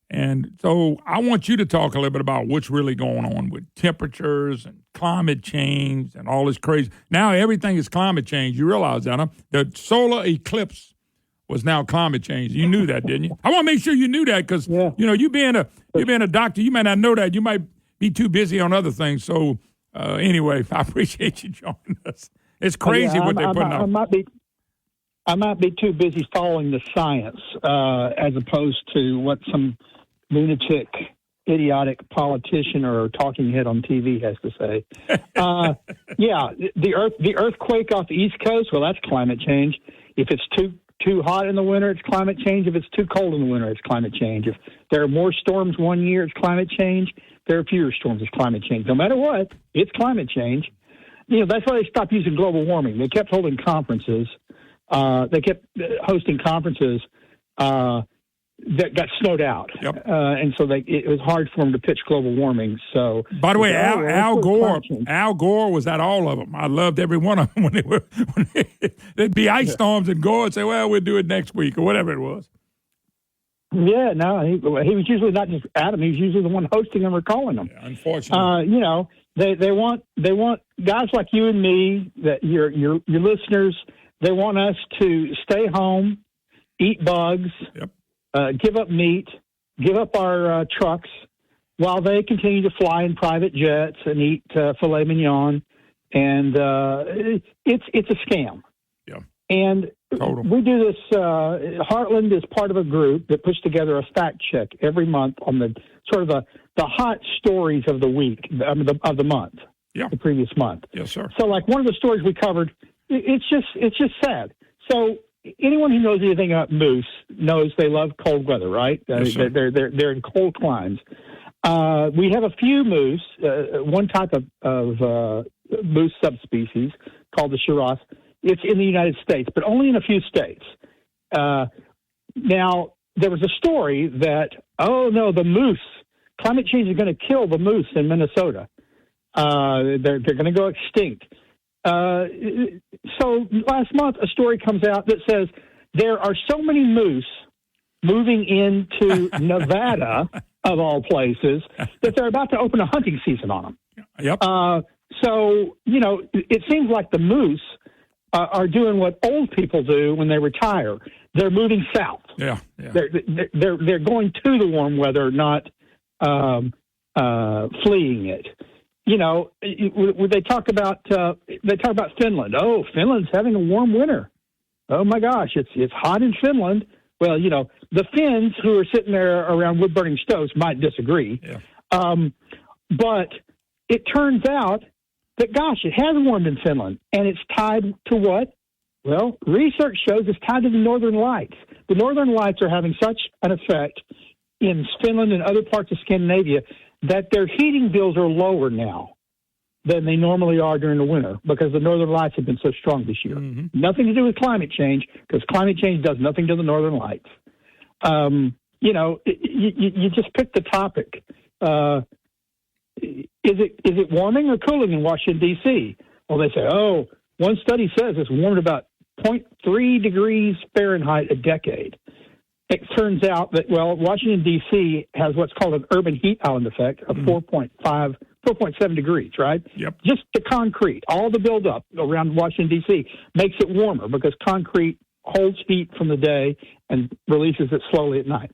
And so I want you to talk a little bit about what's really going on with temperatures and climate change and all this crazy. Now everything is climate change. You realize that, huh? The solar eclipse was now climate change. You knew that, didn't you? I want to make sure you knew that because, you being a doctor, you might not know that. You might be too busy on other things. So, anyway, I appreciate you joining us. It's crazy what they're putting out. I might be too busy following the science as opposed to what some lunatic, idiotic politician or talking head on TV has to say. The earthquake off the East Coast, well, that's climate change. If it's too hot in the winter, it's climate change. If it's too cold in the winter, it's climate change. If there are more storms one year, it's climate change. There are fewer storms, it's climate change. No matter what, it's climate change. That's why they stopped using global warming. They kept holding conferences. They kept hosting conferences that got snowed out. Yep. And so it was hard for them to pitch global warming. So, by the way, Al Gore was at all of them. I loved every one of them when there'd be ice storms and Gore would say, well, we'll do it next week or whatever it was. Yeah, no, he was usually not just at them. He was usually the one hosting them or calling them. Yeah, unfortunately, they want guys like you and me, that your listeners. They want us to stay home, eat bugs, give up meat, give up our trucks, while they continue to fly in private jets and eat filet mignon, and it's a scam. Yeah, and. We do this. Heartland is part of a group that puts together a fact check every month on the sort of the hot stories of the week, of the month, the previous month. Yes, sir. So, like one of the stories we covered, it's just sad. So, anyone who knows anything about moose knows they love cold weather, right? Yes, sir. They're in cold climes. We have a few moose, one type of moose subspecies called the Shiraz. It's in the United States, but only in a few states. Now, there was a story that, the moose, climate change is going to kill the moose in Minnesota. They're going to go extinct. So last month, a story comes out that says there are so many moose moving into Nevada, of all places, that they're about to open a hunting season on them. Yep. So, it seems like the moose are doing what old people do when they retire. They're moving south. Yeah. They're going to the warm weather, not fleeing it. They talk about Finland. Oh, Finland's having a warm winter. Oh my gosh, it's hot in Finland. Well, the Finns who are sitting there around wood burning stoves might disagree. Yeah. But it turns out that, gosh, it has warmed in Finland, and it's tied to what? Well, research shows it's tied to the Northern Lights. The Northern Lights are having such an effect in Finland and other parts of Scandinavia that their heating bills are lower now than they normally are during the winter because the Northern Lights have been so strong this year. Mm-hmm. Nothing to do with climate change, because climate change does nothing to the Northern Lights. You just pick the topic. Is it warming or cooling in Washington, D.C.? Well, they say, one study says it's warmed about 0.3 degrees Fahrenheit a decade. It turns out that, Washington, D.C. has what's called an urban heat island effect of 4.7 degrees, right? Yep. Just the concrete, all the buildup around Washington, D.C. makes it warmer because concrete holds heat from the day and releases it slowly at night.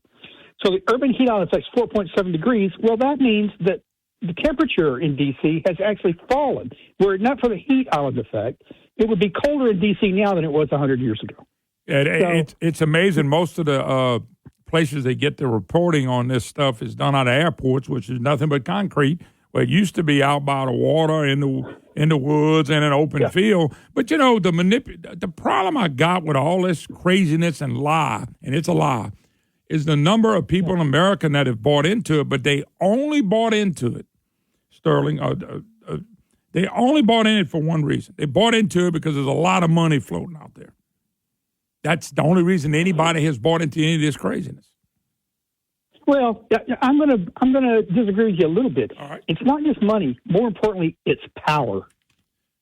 So the urban heat island effect is 4.7 degrees. Well, that means that the temperature in D.C. has actually fallen. Were it not for the heat island effect, it would be colder in D.C. now than it was 100 years ago. It's amazing. Most of the places they get the reporting on this stuff is done out of airports, which is nothing but concrete. Where it used to be out by the water, in the woods, and an open field. But the problem I got with all this craziness and lie, and it's a lie, is the number of people in America that have bought into it. But they only bought into it, Sterling. They only bought in it for one reason. They bought into it because there's a lot of money floating out there. That's the only reason anybody has bought into any of this craziness. Well, I'm gonna disagree with you a little bit. All right. It's not just money. More importantly, it's power.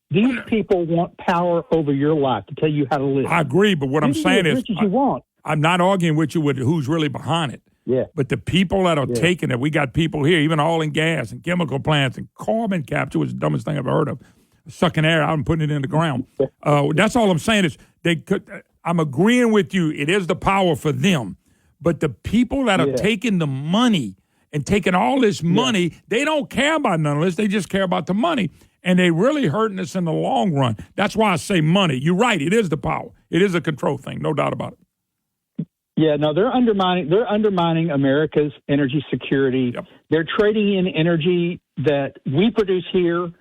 These people want power over your life to tell you how to live. I agree, but what I'm saying is, you want. I'm not arguing with you with who's really behind it. Yeah. But the people that are taking it, we got people here, even oil and gas and chemical plants and carbon capture was the dumbest thing I've ever heard of. Sucking air out and putting it in the ground. That's all I'm saying is they could. I'm agreeing with you. It is the power for them. But the people that are taking the money and taking all this money, they don't care about none of this. They just care about the money. And they really hurting us in the long run. That's why I say money. You're right. It is the power. It is a control thing. No doubt about it. Yeah, no, they're undermining America's energy security. Yep. They're trading in energy that we produce here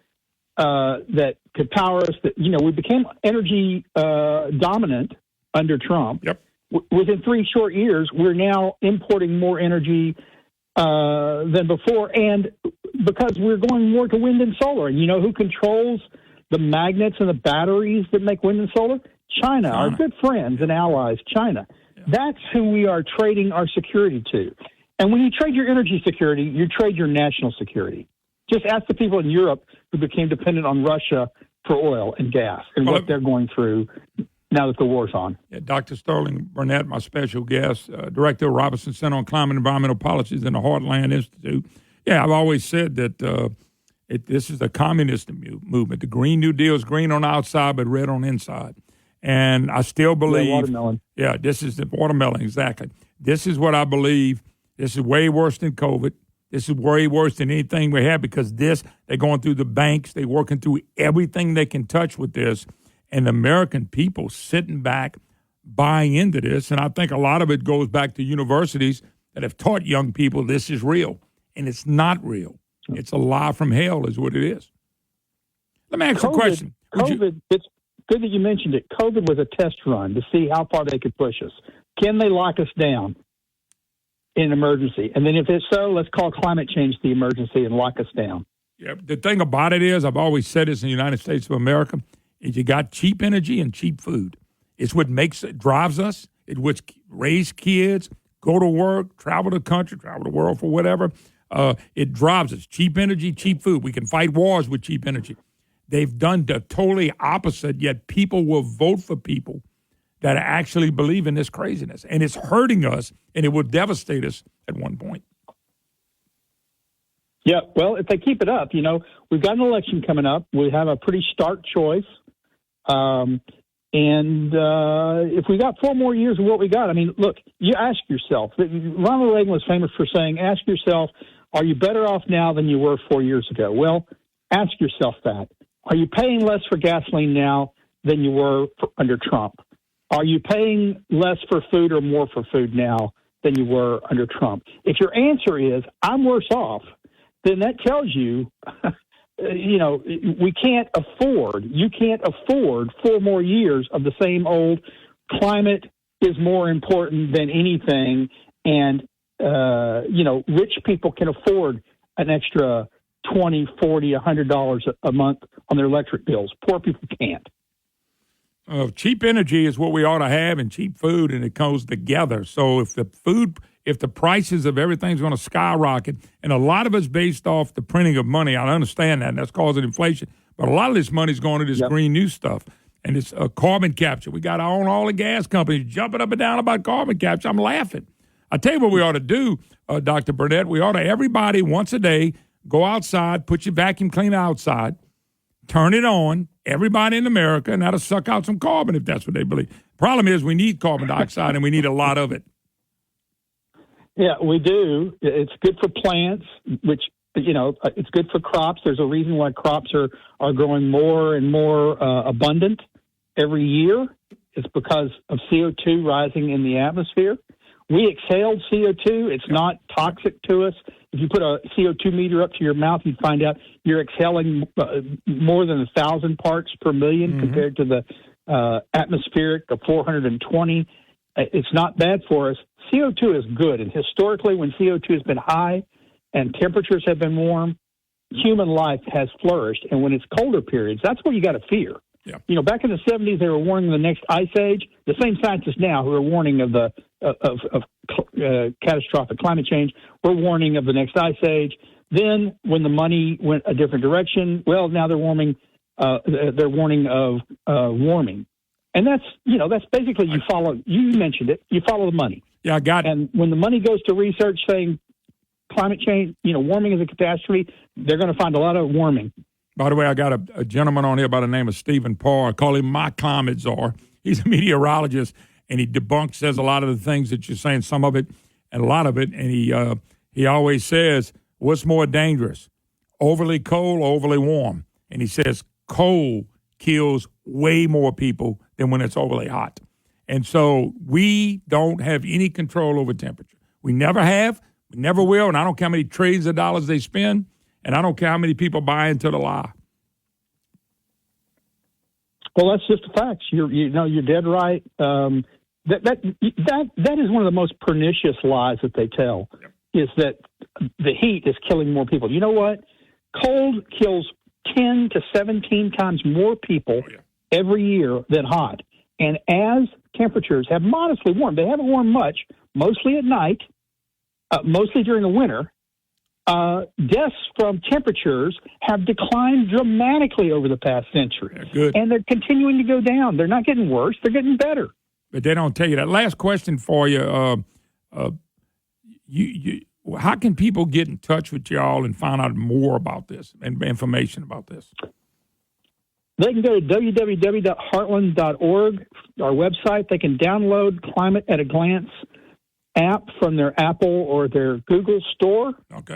that could power us. That, we became energy dominant under Trump. Yep. Within 3 short years, we're now importing more energy than before, and because we're going more to wind and solar. And you know who controls the magnets and the batteries that make wind and solar? China. Our good friends and allies, China. Yeah. That's who we are trading our security to. And when you trade your energy security, you trade your national security. Just ask the people in Europe who became dependent on Russia for oil and gas and what they're going through now that the war's on. Yeah, Dr. Sterling Burnett, my special guest, Director of Robinson Center on Climate and Environmental Policies in the Heartland Institute. Yeah, I've always said that this is the communist movement. The Green New Deal is green on the outside but red on the inside. And I still believe... Yeah, watermelon. Yeah, this is the watermelon, exactly. This is what I believe. This is way worse than COVID. This is way worse than anything we had because they're going through the banks. They're working through everything they can touch with this. And the American people sitting back, buying into this. And I think a lot of it goes back to universities that have taught young people this is real. And it's not real. It's a lie from hell is what it is. Let me ask you a question. It's good that you mentioned it. COVID was a test run to see how far they could push us. Can they lock us down in an emergency? And then if it's so, let's call climate change the emergency and lock us down. Yeah, the thing about it is, I've always said this in the United States of America, is you got cheap energy and cheap food. It's what drives us. It would raise kids, go to work, travel the country, travel the world for whatever. It drives us. Cheap energy, cheap food. We can fight wars with cheap energy. They've done the totally opposite, yet people will vote for people that actually believe in this craziness. And it's hurting us, and it will devastate us at one point. Yeah, well, if they keep it up, we've got an election coming up. We have a pretty stark choice. And if we got 4 more years of what we got, look, you ask yourself. Ronald Reagan was famous for saying, ask yourself, are you better off now than you were 4 years ago? Well, ask yourself that. Are you paying less for gasoline now than you were under Trump? Are you paying less for food or more for food now than you were under Trump? If your answer is, I'm worse off, then that tells you, you can't afford 4 more years of the same old climate is more important than anything. And, rich people can afford an extra $20, $40, $100 a month on their electric bills. Poor people can't. Cheap energy is what we ought to have, and cheap food, and it goes together. So if the prices of everything's going to skyrocket, and a lot of it's based off the printing of money, I understand that, and that's causing inflation. But a lot of this money is going to this green new stuff. and it's carbon capture. We got our own oil and gas companies jumping up and down about carbon capture. I'm laughing. I tell you what we ought to do, Dr. Burnett. We ought to, everybody, once a day, go outside, put your vacuum cleaner outside, turn it on, everybody in America, and that'll suck out some carbon if that's what they believe. Problem is we need carbon dioxide, and we need a lot of it. Yeah, we do. It's good for plants, which, it's good for crops. There's a reason why crops are growing more and more abundant every year. It's because of CO2 rising in the atmosphere. We exhaled CO2. It's not toxic to us. If you put a CO2 meter up to your mouth, you'd find out you're exhaling more than 1,000 parts per million compared to the atmospheric of 420. It's not bad for us. CO2 is good. And historically, when CO2 has been high and temperatures have been warm, human life has flourished. And when it's colder periods, that's what you got to fear. Yeah. Back in the 70s, they were warning of the next ice age. The same scientists now who are warning of the catastrophic climate change, we're warning of the next ice age. Then, when the money went a different direction, well, now they're warning. They're warning of warming, and that's basically you follow. You mentioned it. You follow the money. Yeah, I got it. And when the money goes to research saying climate change, warming is a catastrophe, they're going to find a lot of warming. By the way, I got a gentleman on here by the name of Stephen Parr. I call him my climate czar. He's a meteorologist, and he says a lot of the things that you're saying, some of it and a lot of it. And he always says, what's more dangerous, overly cold or overly warm? And he says cold kills way more people than when it's overly hot. And so we don't have any control over temperature. We never have, we never will, and I don't care how many trillions of dollars they spend, and I don't care how many people buy into the lie. Well, that's just the facts. You're dead right. That is one of the most pernicious lies that they tell, is that the heat is killing more people. You know what? Cold kills 10 to 17 times more people every year than hot. And as temperatures have modestly warmed, they haven't warmed much, mostly at night, mostly during the winter, deaths from temperatures have declined dramatically over the past century. Yeah, good. And they're continuing to go down. They're not getting worse. They're getting better. But they don't tell you that. Last question for you. How can people get in touch with y'all and find out more about this and information about this? They can go to www.heartland.org, our website. They can download Climate at a Glance app from their Apple or their Google store,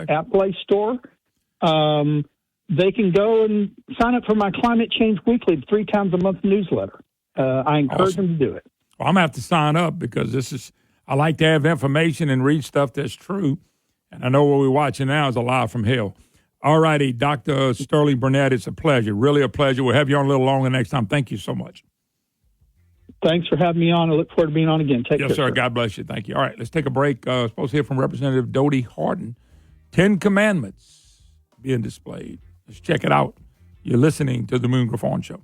App Play store. They can go and sign up for my Climate Change Weekly 3 times a month newsletter. I encourage them to do it. Well, I'm going to have to sign up because I like to have information and read stuff that's true. And I know what we're watching now is a lie from hell. All righty, Dr. Sterling Burnett, it's a pleasure, really a pleasure. We'll have you on a little longer next time. Thank you so much. Thanks for having me on. I look forward to being on again. Take care. Yes, sir. God bless you. Thank you. All right, let's take a break. Supposed to hear from Representative Dodie Harden. 10 Commandments being displayed. Let's check it out. You're listening to The Moon Griffon Show.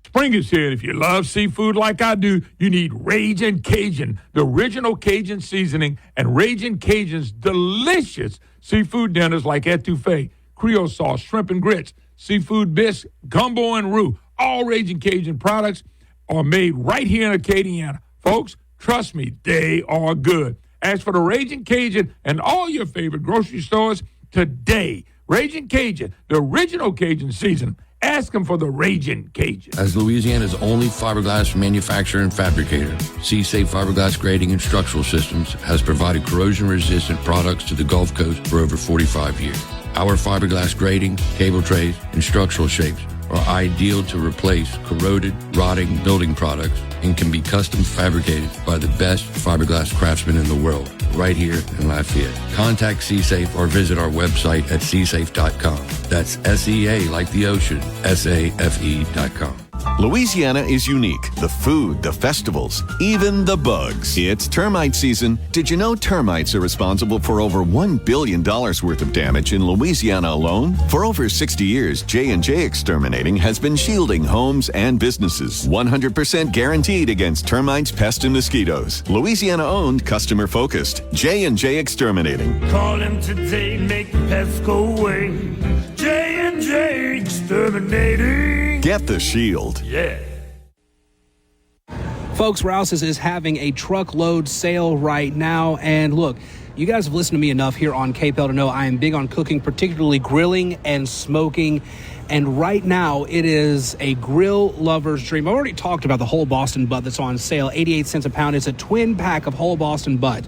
Spring is here, and if you love seafood like I do, you need Ragin' Cajun, the original Cajun seasoning, and Ragin' Cajun's delicious seafood dinners like etouffee, Creole sauce, shrimp and grits, seafood bisque, gumbo and roux. All Ragin' Cajun products are made right here in Acadiana. Folks, trust me, they are good. Ask for the Ragin' Cajun and all your favorite grocery stores today. Ragin' Cajun, the original Cajun seasoning. Ask them for the Ragin' Cajun. As Louisiana's only fiberglass manufacturer and fabricator, C-Safe Fiberglass Grading and Structural Systems has provided corrosion-resistant products to the Gulf Coast for over 45 years. Our fiberglass grading, cable trays, and structural shapes are ideal to replace corroded, rotting building products and can be custom fabricated by the best fiberglass craftsmen in the world, right here in Lafayette. Contact C-Safe or visit our website at csafe.com. That's SEA like the ocean, SAFE.com. Louisiana is unique. The food, the festivals, even the bugs. It's termite season. Did you know termites are responsible for over $1 billion worth of damage in Louisiana alone? For over 60 years, J&J Exterminating has been shielding homes and businesses. 100% guaranteed against termites, pests, and mosquitoes. Louisiana-owned, customer-focused. J&J Exterminating. Call him today, make the pests go away. J&J Exterminating. Get the shield. Yeah. Folks, Rouse's is having a truckload sale right now. And look, you guys have listened to me enough here on KPEL to know I am big on cooking, particularly grilling and smoking. And right now, it is a grill lover's dream. I already talked about the whole Boston butt that's on sale, 88 cents a pound. It's a twin pack of whole Boston butt.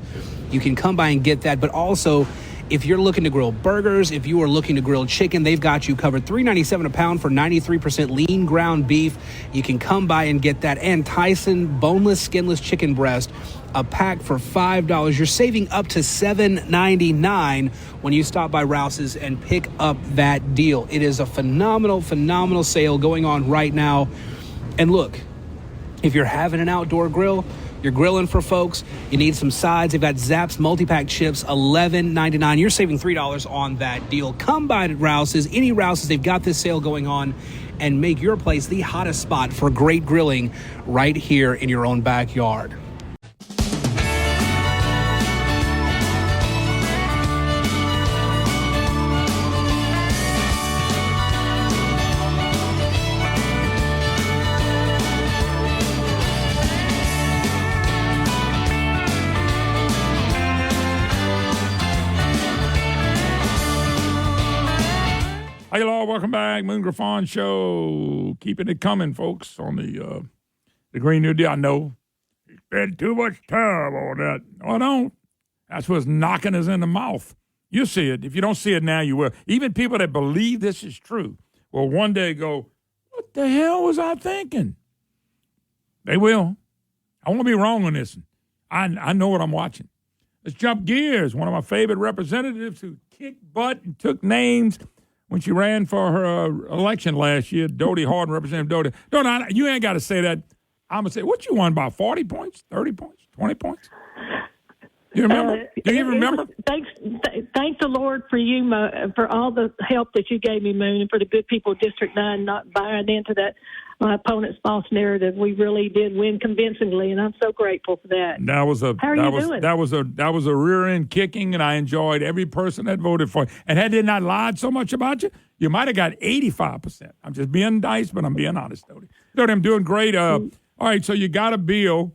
You can come by and get that. But also, if you're looking to grill burgers, if you are looking to grill chicken, they've got you covered. $3.97 a pound for 93% lean ground beef. You can come by and get that. And Tyson boneless, skinless chicken breast, a pack for $5. You're saving up to $7.99 when you stop by Rouse's and pick up that deal. It is a phenomenal, phenomenal sale going on right now. And look, if you're having an outdoor grill, you're grilling for folks, you need some sides. They've got Zapp's multi-pack chips, $11.99. You're saving $3 on that deal. Come by to Rouse's, any Rouse's. They've got this sale going on, and make your place the hottest spot for great grilling right here in your own backyard. Hey, y'all, welcome back. Moon Griffon Show. Keeping it coming, folks, on the Green New Deal. I know you spend too much time on that. No, I don't. That's what's knocking us in the mouth. You'll see it. If you don't see it now, you will. Even people that believe this is true will one day go, what the hell was I thinking? They will. I won't be wrong on this. I know what I'm watching. Let's jump gears. One of my favorite representatives who kicked butt and took names when she ran for her election last year, Dodie Hardin, Representative Dodie. No, you ain't got to say that. I'm going to say, what you won, about 40 points, 30 points, 20 points? You remember? Do you even remember? Thank the Lord for you, for all the help that you gave me, Moon, and for the good people of District 9 not buying into that my opponent's false narrative. We really did win convincingly, and I'm so grateful for that. That was a How are you doing? That was a rear end kicking, and I enjoyed every person that voted for you. And had they not lied so much about you, you might have got 85%. I'm just being nice, but I'm being honest, Dodie. Dodie, I'm doing great. All right, so you got a bill,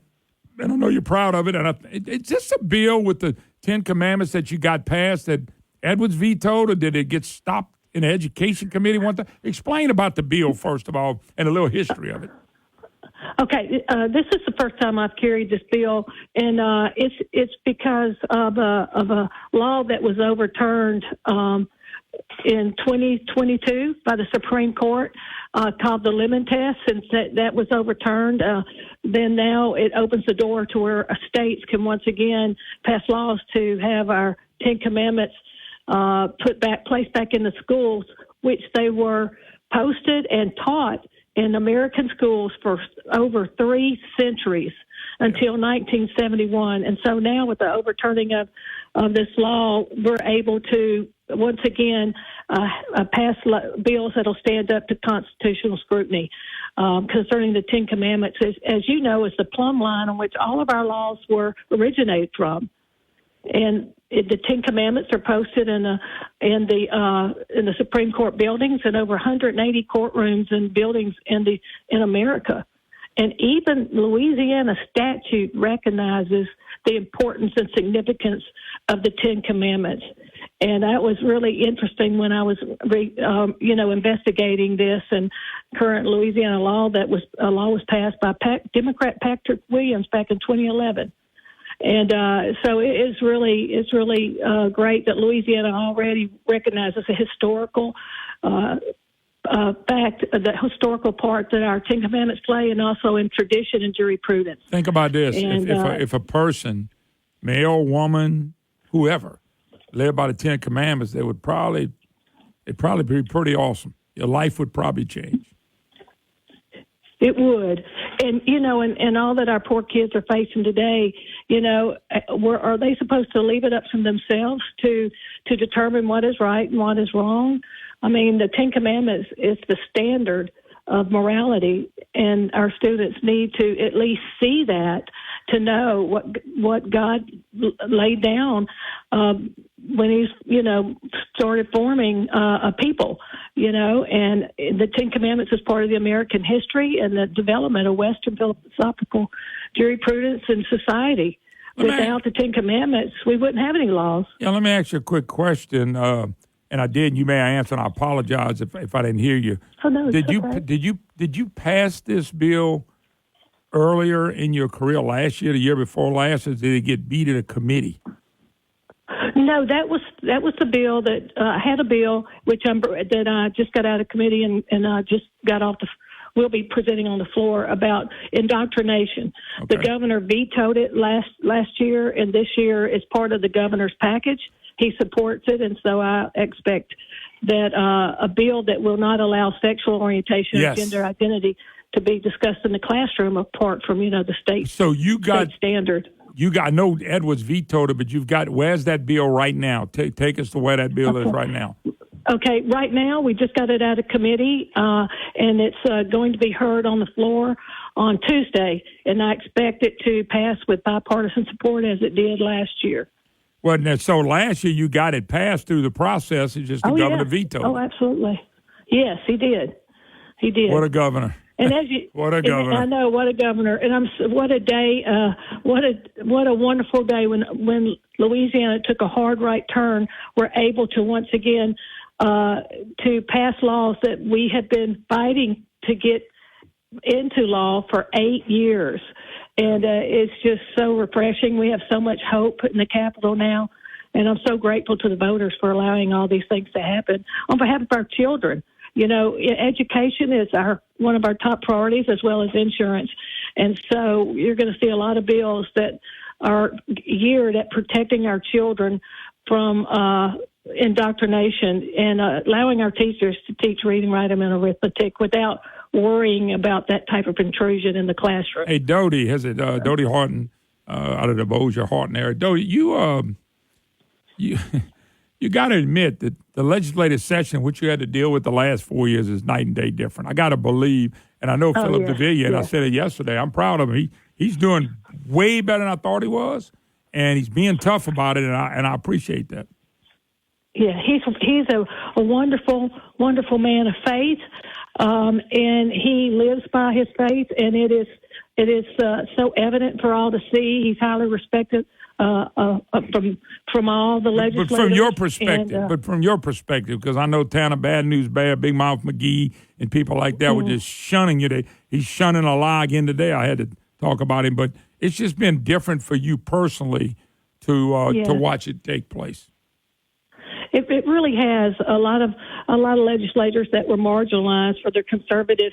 and I know you're proud of it. And it's just a bill with the 10 Commandments that you got passed that Edwards vetoed, or did it get stopped in the Education Committee one time? Explain about the bill, first of all, and a little history of it. Okay, this is the first time I've carried this bill, and it's because of a law that was overturned in 2022 by the Supreme Court called the Lemon Test, and that was overturned. Then now it opens the door to where states can once again pass laws to have our 10 Commandments placed back in the schools, which they were posted and taught in American schools for over 3 centuries until 1971. And so now with the overturning of this law, we're able to once again pass bills that'll stand up to constitutional scrutiny concerning the 10 Commandments. As you know, is the plumb line on which all of our laws were originated from. And the 10 Commandments are posted in the Supreme Court buildings and over 180 courtrooms and buildings in America. And even Louisiana statute recognizes the importance and significance of the 10 Commandments. And that was really interesting when I was, investigating this and current Louisiana law. A law was passed by Democrat Patrick Williams back in 2011. And so it's really great that Louisiana already recognizes a historical fact, the historical part that our 10 Commandments play, and also in tradition and jurisprudence. Think about this: and, if a person, male, woman, whoever, led by the 10 Commandments, it'd probably be pretty awesome. Your life would probably change. It would. And, and all that our poor kids are facing today, are they supposed to leave it up to themselves to determine what is right and what is wrong? I mean, the Ten Commandments is the standard of morality, and our students need to at least see that to know what God laid down when He's started forming a people, and the Ten Commandments is part of the American history and the development of Western philosophical jurisprudence and society. Without the Ten Commandments, we wouldn't have any laws. Yeah, let me ask you a quick question. And I did. You may answer, and I apologize if I didn't hear you. Oh, no, did you pass this bill earlier in your career last year, the year before last, or did it get beat at a committee? No, that was the bill that I had a bill that I just got out of committee and I just got off we'll be presenting on the floor about indoctrination. Okay. The governor vetoed it last year, and this year it's part of the governor's package. He supports it, and so I expect that a bill that will not allow sexual orientation or gender identity to be discussed in the classroom apart from, the state. So you got state standard. I know Edwards vetoed it, but where's that bill right now? Take us to where that bill is right now. Okay, right now we just got it out of committee, and it's going to be heard on the floor on Tuesday, and I expect it to pass with bipartisan support as it did last year. Well, so last year you got it passed through the process. It's just the governor vetoed. Oh, absolutely. Yes, he did. He did. What a governor! And what a governor! I know, what a governor! And what a day! What a wonderful day when Louisiana took a hard right turn. We're able to once again to pass laws that we have been fighting to get into law for 8 years. And it's just so refreshing. We have so much hope in the Capitol now. And I'm so grateful to the voters for allowing all these things to happen on behalf of our children. Education is one of our top priorities, as well as insurance. And so you're going to see a lot of bills that are geared at protecting our children from indoctrination and allowing our teachers to teach reading, writing, and arithmetic without worrying about that type of intrusion in the classroom. Hey, Dodie, Dodie Horton out of the Bossier Horton area. Dodie, you got to admit that the legislative session, which you had to deal with the last 4 years, is night and day different. I got to believe, and I know Philip DeVilliers, and I said it yesterday, I'm proud of him. He's doing way better than I thought he was, and he's being tough about it, and I appreciate that. Yeah, he's a wonderful, wonderful man of faith, and he lives by his faith, and it is so evident for all to see. He's highly respected from all the legislators. But from your perspective, because I know Tanner Bad News Bear, Big Mouth McGee, and people like that were just shunning you. He's shunning a lie again today. I had to talk about him, but it's just been different for you personally to watch it take place. It really has. A lot of legislators that were marginalized for their conservative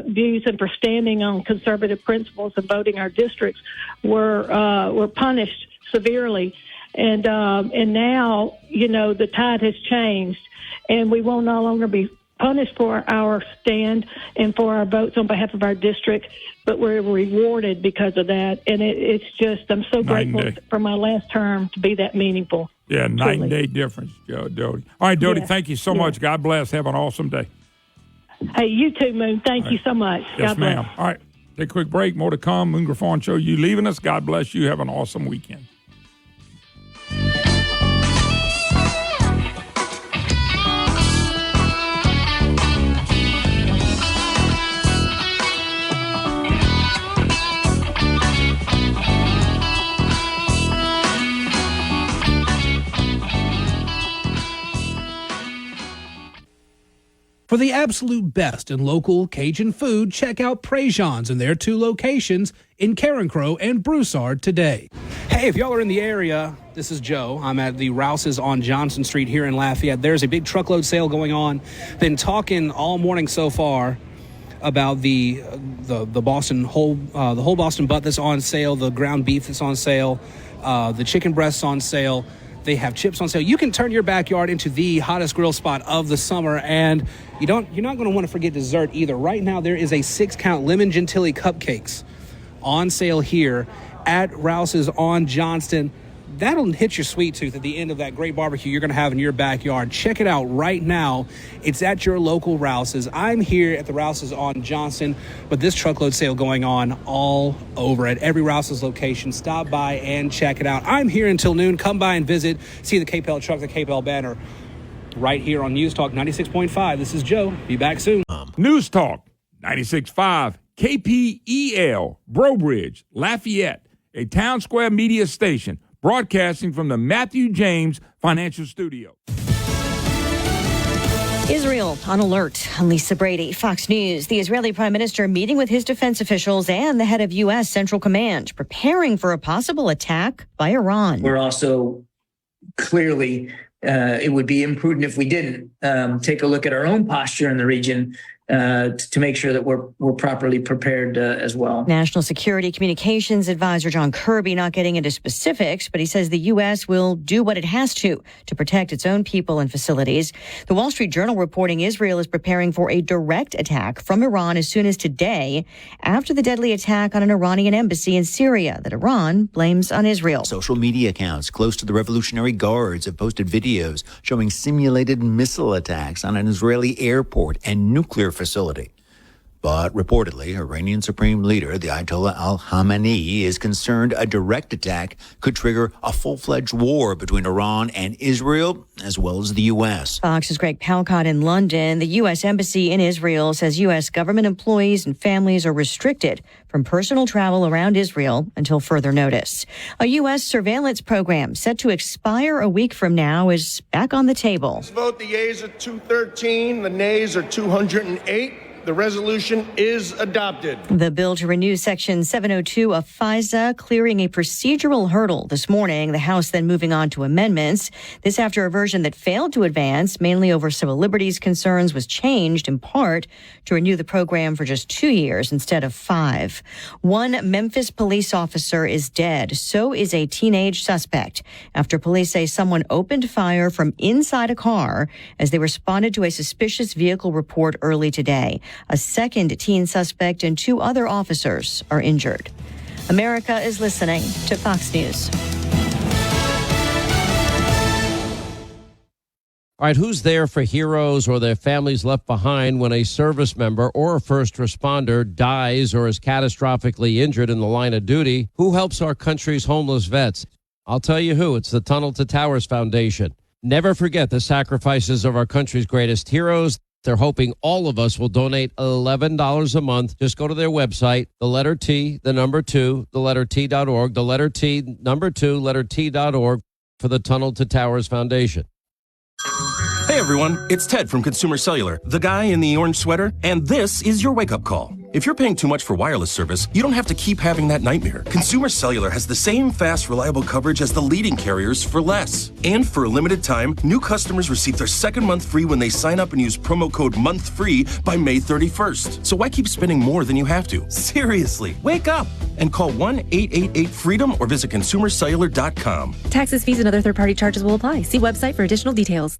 views and for standing on conservative principles and voting our districts were punished severely, and now the tide has changed, and we will no longer be punished for our stand and for our votes on behalf of our district, but we're rewarded because of that. And it's just, I'm so grateful for my last term to be that meaningful. Yeah, night and day difference, Dodie. All right, Dodie, thank you so much. God bless. Have an awesome day. Hey, you too, Moon. Thank you so much. Yes, God bless. ma'am. All right, take a quick break. More to come. Moon Griffon Show. You leaving us. God bless you. Have an awesome weekend. For the absolute best in local Cajun food, check out Prejean's in their 2 locations in Carencro and Broussard today. Hey, if y'all are in the area, this is Joe. I'm at the Rouse's on Johnson Street here in Lafayette. There's a big truckload sale going on. Been talking all morning so far about the Boston whole Boston butt that's on sale, the ground beef that's on sale, the chicken breasts on sale. They have chips on sale. You can turn your backyard into the hottest grill spot of the summer, and you're not going to want to forget dessert either. Right now, there is a 6-count lemon Gentilly cupcakes on sale here at Rouse's on Johnston. That'll hit your sweet tooth at the end of that great barbecue you're going to have in your backyard. Check it out right now. It's at your local Rouse's. I'm here at the Rouse's on Johnston, but this truckload sale going on all over at every Rouse's location. Stop by and check it out. I'm here until noon. Come by and visit. See the KPEL truck, the KPEL banner right here on News Talk 96.5. This is Joe. Be back soon. News Talk 96.5 KPEL, Brobridge, Lafayette, a Town Square media station. Broadcasting from the Matthew James Financial Studio. Israel on alert. Lisa Brady, Fox News. The Israeli Prime Minister meeting with his defense officials and the head of U.S. Central Command, preparing for a possible attack by Iran. We're also clearly, it would be imprudent if we didn't take a look at our own posture in the region to make sure that we're properly prepared as well. National Security Communications Advisor John Kirby not getting into specifics, but he says the U.S. will do what it has to protect its own people and facilities. The Wall Street Journal reporting Israel is preparing for a direct attack from Iran as soon as today, after the deadly attack on an Iranian embassy in Syria that Iran blames on Israel. Social media accounts close to the Revolutionary Guards have posted videos showing simulated missile attacks on an Israeli airport and nuclear facility. But reportedly, Iranian Supreme Leader, the Ayatollah al-Khamenei, is concerned a direct attack could trigger a full-fledged war between Iran and Israel, as well as the U.S. Fox's Greg Palcott in London. The U.S. Embassy in Israel says U.S. government employees and families are restricted from personal travel around Israel until further notice. A U.S. surveillance program set to expire a week from now is back on the table. This vote, the yeas are 213, the nays are 208. The resolution is adopted. The bill to renew Section 702 of FISA clearing a procedural hurdle this morning. The House then moving on to amendments. This after a version that failed to advance, mainly over civil liberties concerns, was changed in part to renew the program for just 2 years instead of 5. One Memphis police officer is dead. So is a teenage suspect after police say someone opened fire from inside a car as they responded to a suspicious vehicle report early today. A second teen suspect and 2 other officers are injured. America is listening to Fox News. All right, who's there for heroes or their families left behind when a service member or a first responder dies or is catastrophically injured in the line of duty? Who helps our country's homeless vets? I'll tell you who. It's the Tunnel to Towers Foundation. Never forget the sacrifices of our country's greatest heroes. They're hoping all of us will donate $11 a month. Just go to their website, the letter T, the number 2, the letter T.org, the letter T, number 2, letter T.org for the Tunnel to Towers Foundation. Hey everyone, it's Ted from Consumer Cellular, the guy in the orange sweater, and this is your wake-up call. If you're paying too much for wireless service, you don't have to keep having that nightmare. Consumer Cellular has the same fast, reliable coverage as the leading carriers for less. And for a limited time, new customers receive their second month free when they sign up and use promo code MONTHFREE by May 31st. So why keep spending more than you have to? Seriously, wake up and call 1-888-FREEDOM or visit consumercellular.com. Taxes, fees, and other third-party charges will apply. See website for additional details.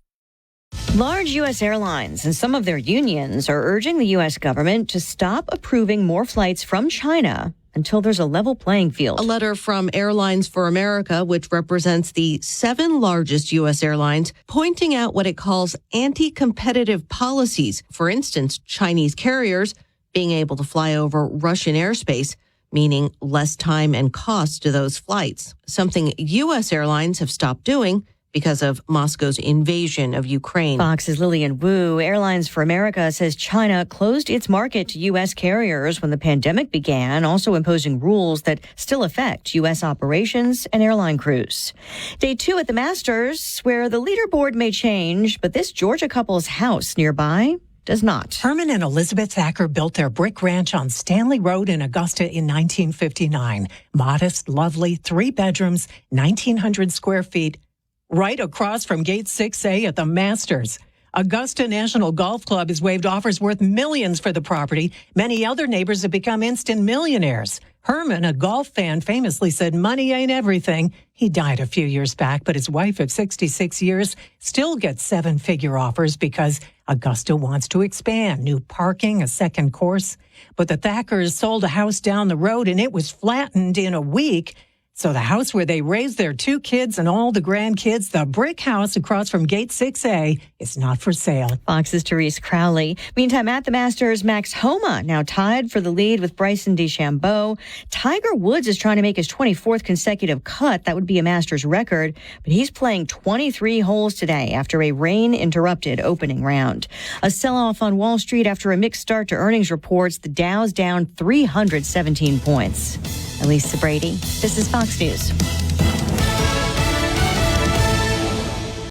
Large U.S. airlines and some of their unions are urging the U.S. government to stop approving more flights from China until there's a level playing field. A letter from Airlines for America, which represents the 7 largest U.S. airlines, pointing out what it calls anti-competitive policies. For instance, Chinese carriers being able to fly over Russian airspace, meaning less time and cost to those flights, something U.S. airlines have stopped doing because of Moscow's invasion of Ukraine. Fox's Lillian Wu. Airlines for America says China closed its market to U.S. carriers when the pandemic began, also imposing rules that still affect U.S. operations and airline crews. Day 2 at the Masters, where the leaderboard may change, but this Georgia couple's house nearby does not. Herman and Elizabeth Thacker built their brick ranch on Stanley Road in Augusta in 1959. Modest, lovely, 3 bedrooms, 1,900 square feet, right across from Gate 6A at the Masters. Augusta National Golf Club has waived offers worth millions for the property. Many other neighbors have become instant millionaires. Herman, a golf fan, famously said money ain't everything. He died a few years back, but his wife of 66 years still gets seven-figure offers because Augusta wants to expand. New parking, a second course. But the Thackers sold a house down the road, and it was flattened in a week. So the house where they raised their two kids and all the grandkids, the brick house across from Gate 6A, is not for sale. Fox's Therese Crowley. Meantime, at the Masters, Max Homa now tied for the lead with Bryson DeChambeau. Tiger Woods is trying to make his 24th consecutive cut. That would be a Masters record, but he's playing 23 holes today after a rain-interrupted opening round. A sell-off on Wall Street after a mixed start to earnings reports. The Dow's down 317 points. Elisa Brady, this is Fox News.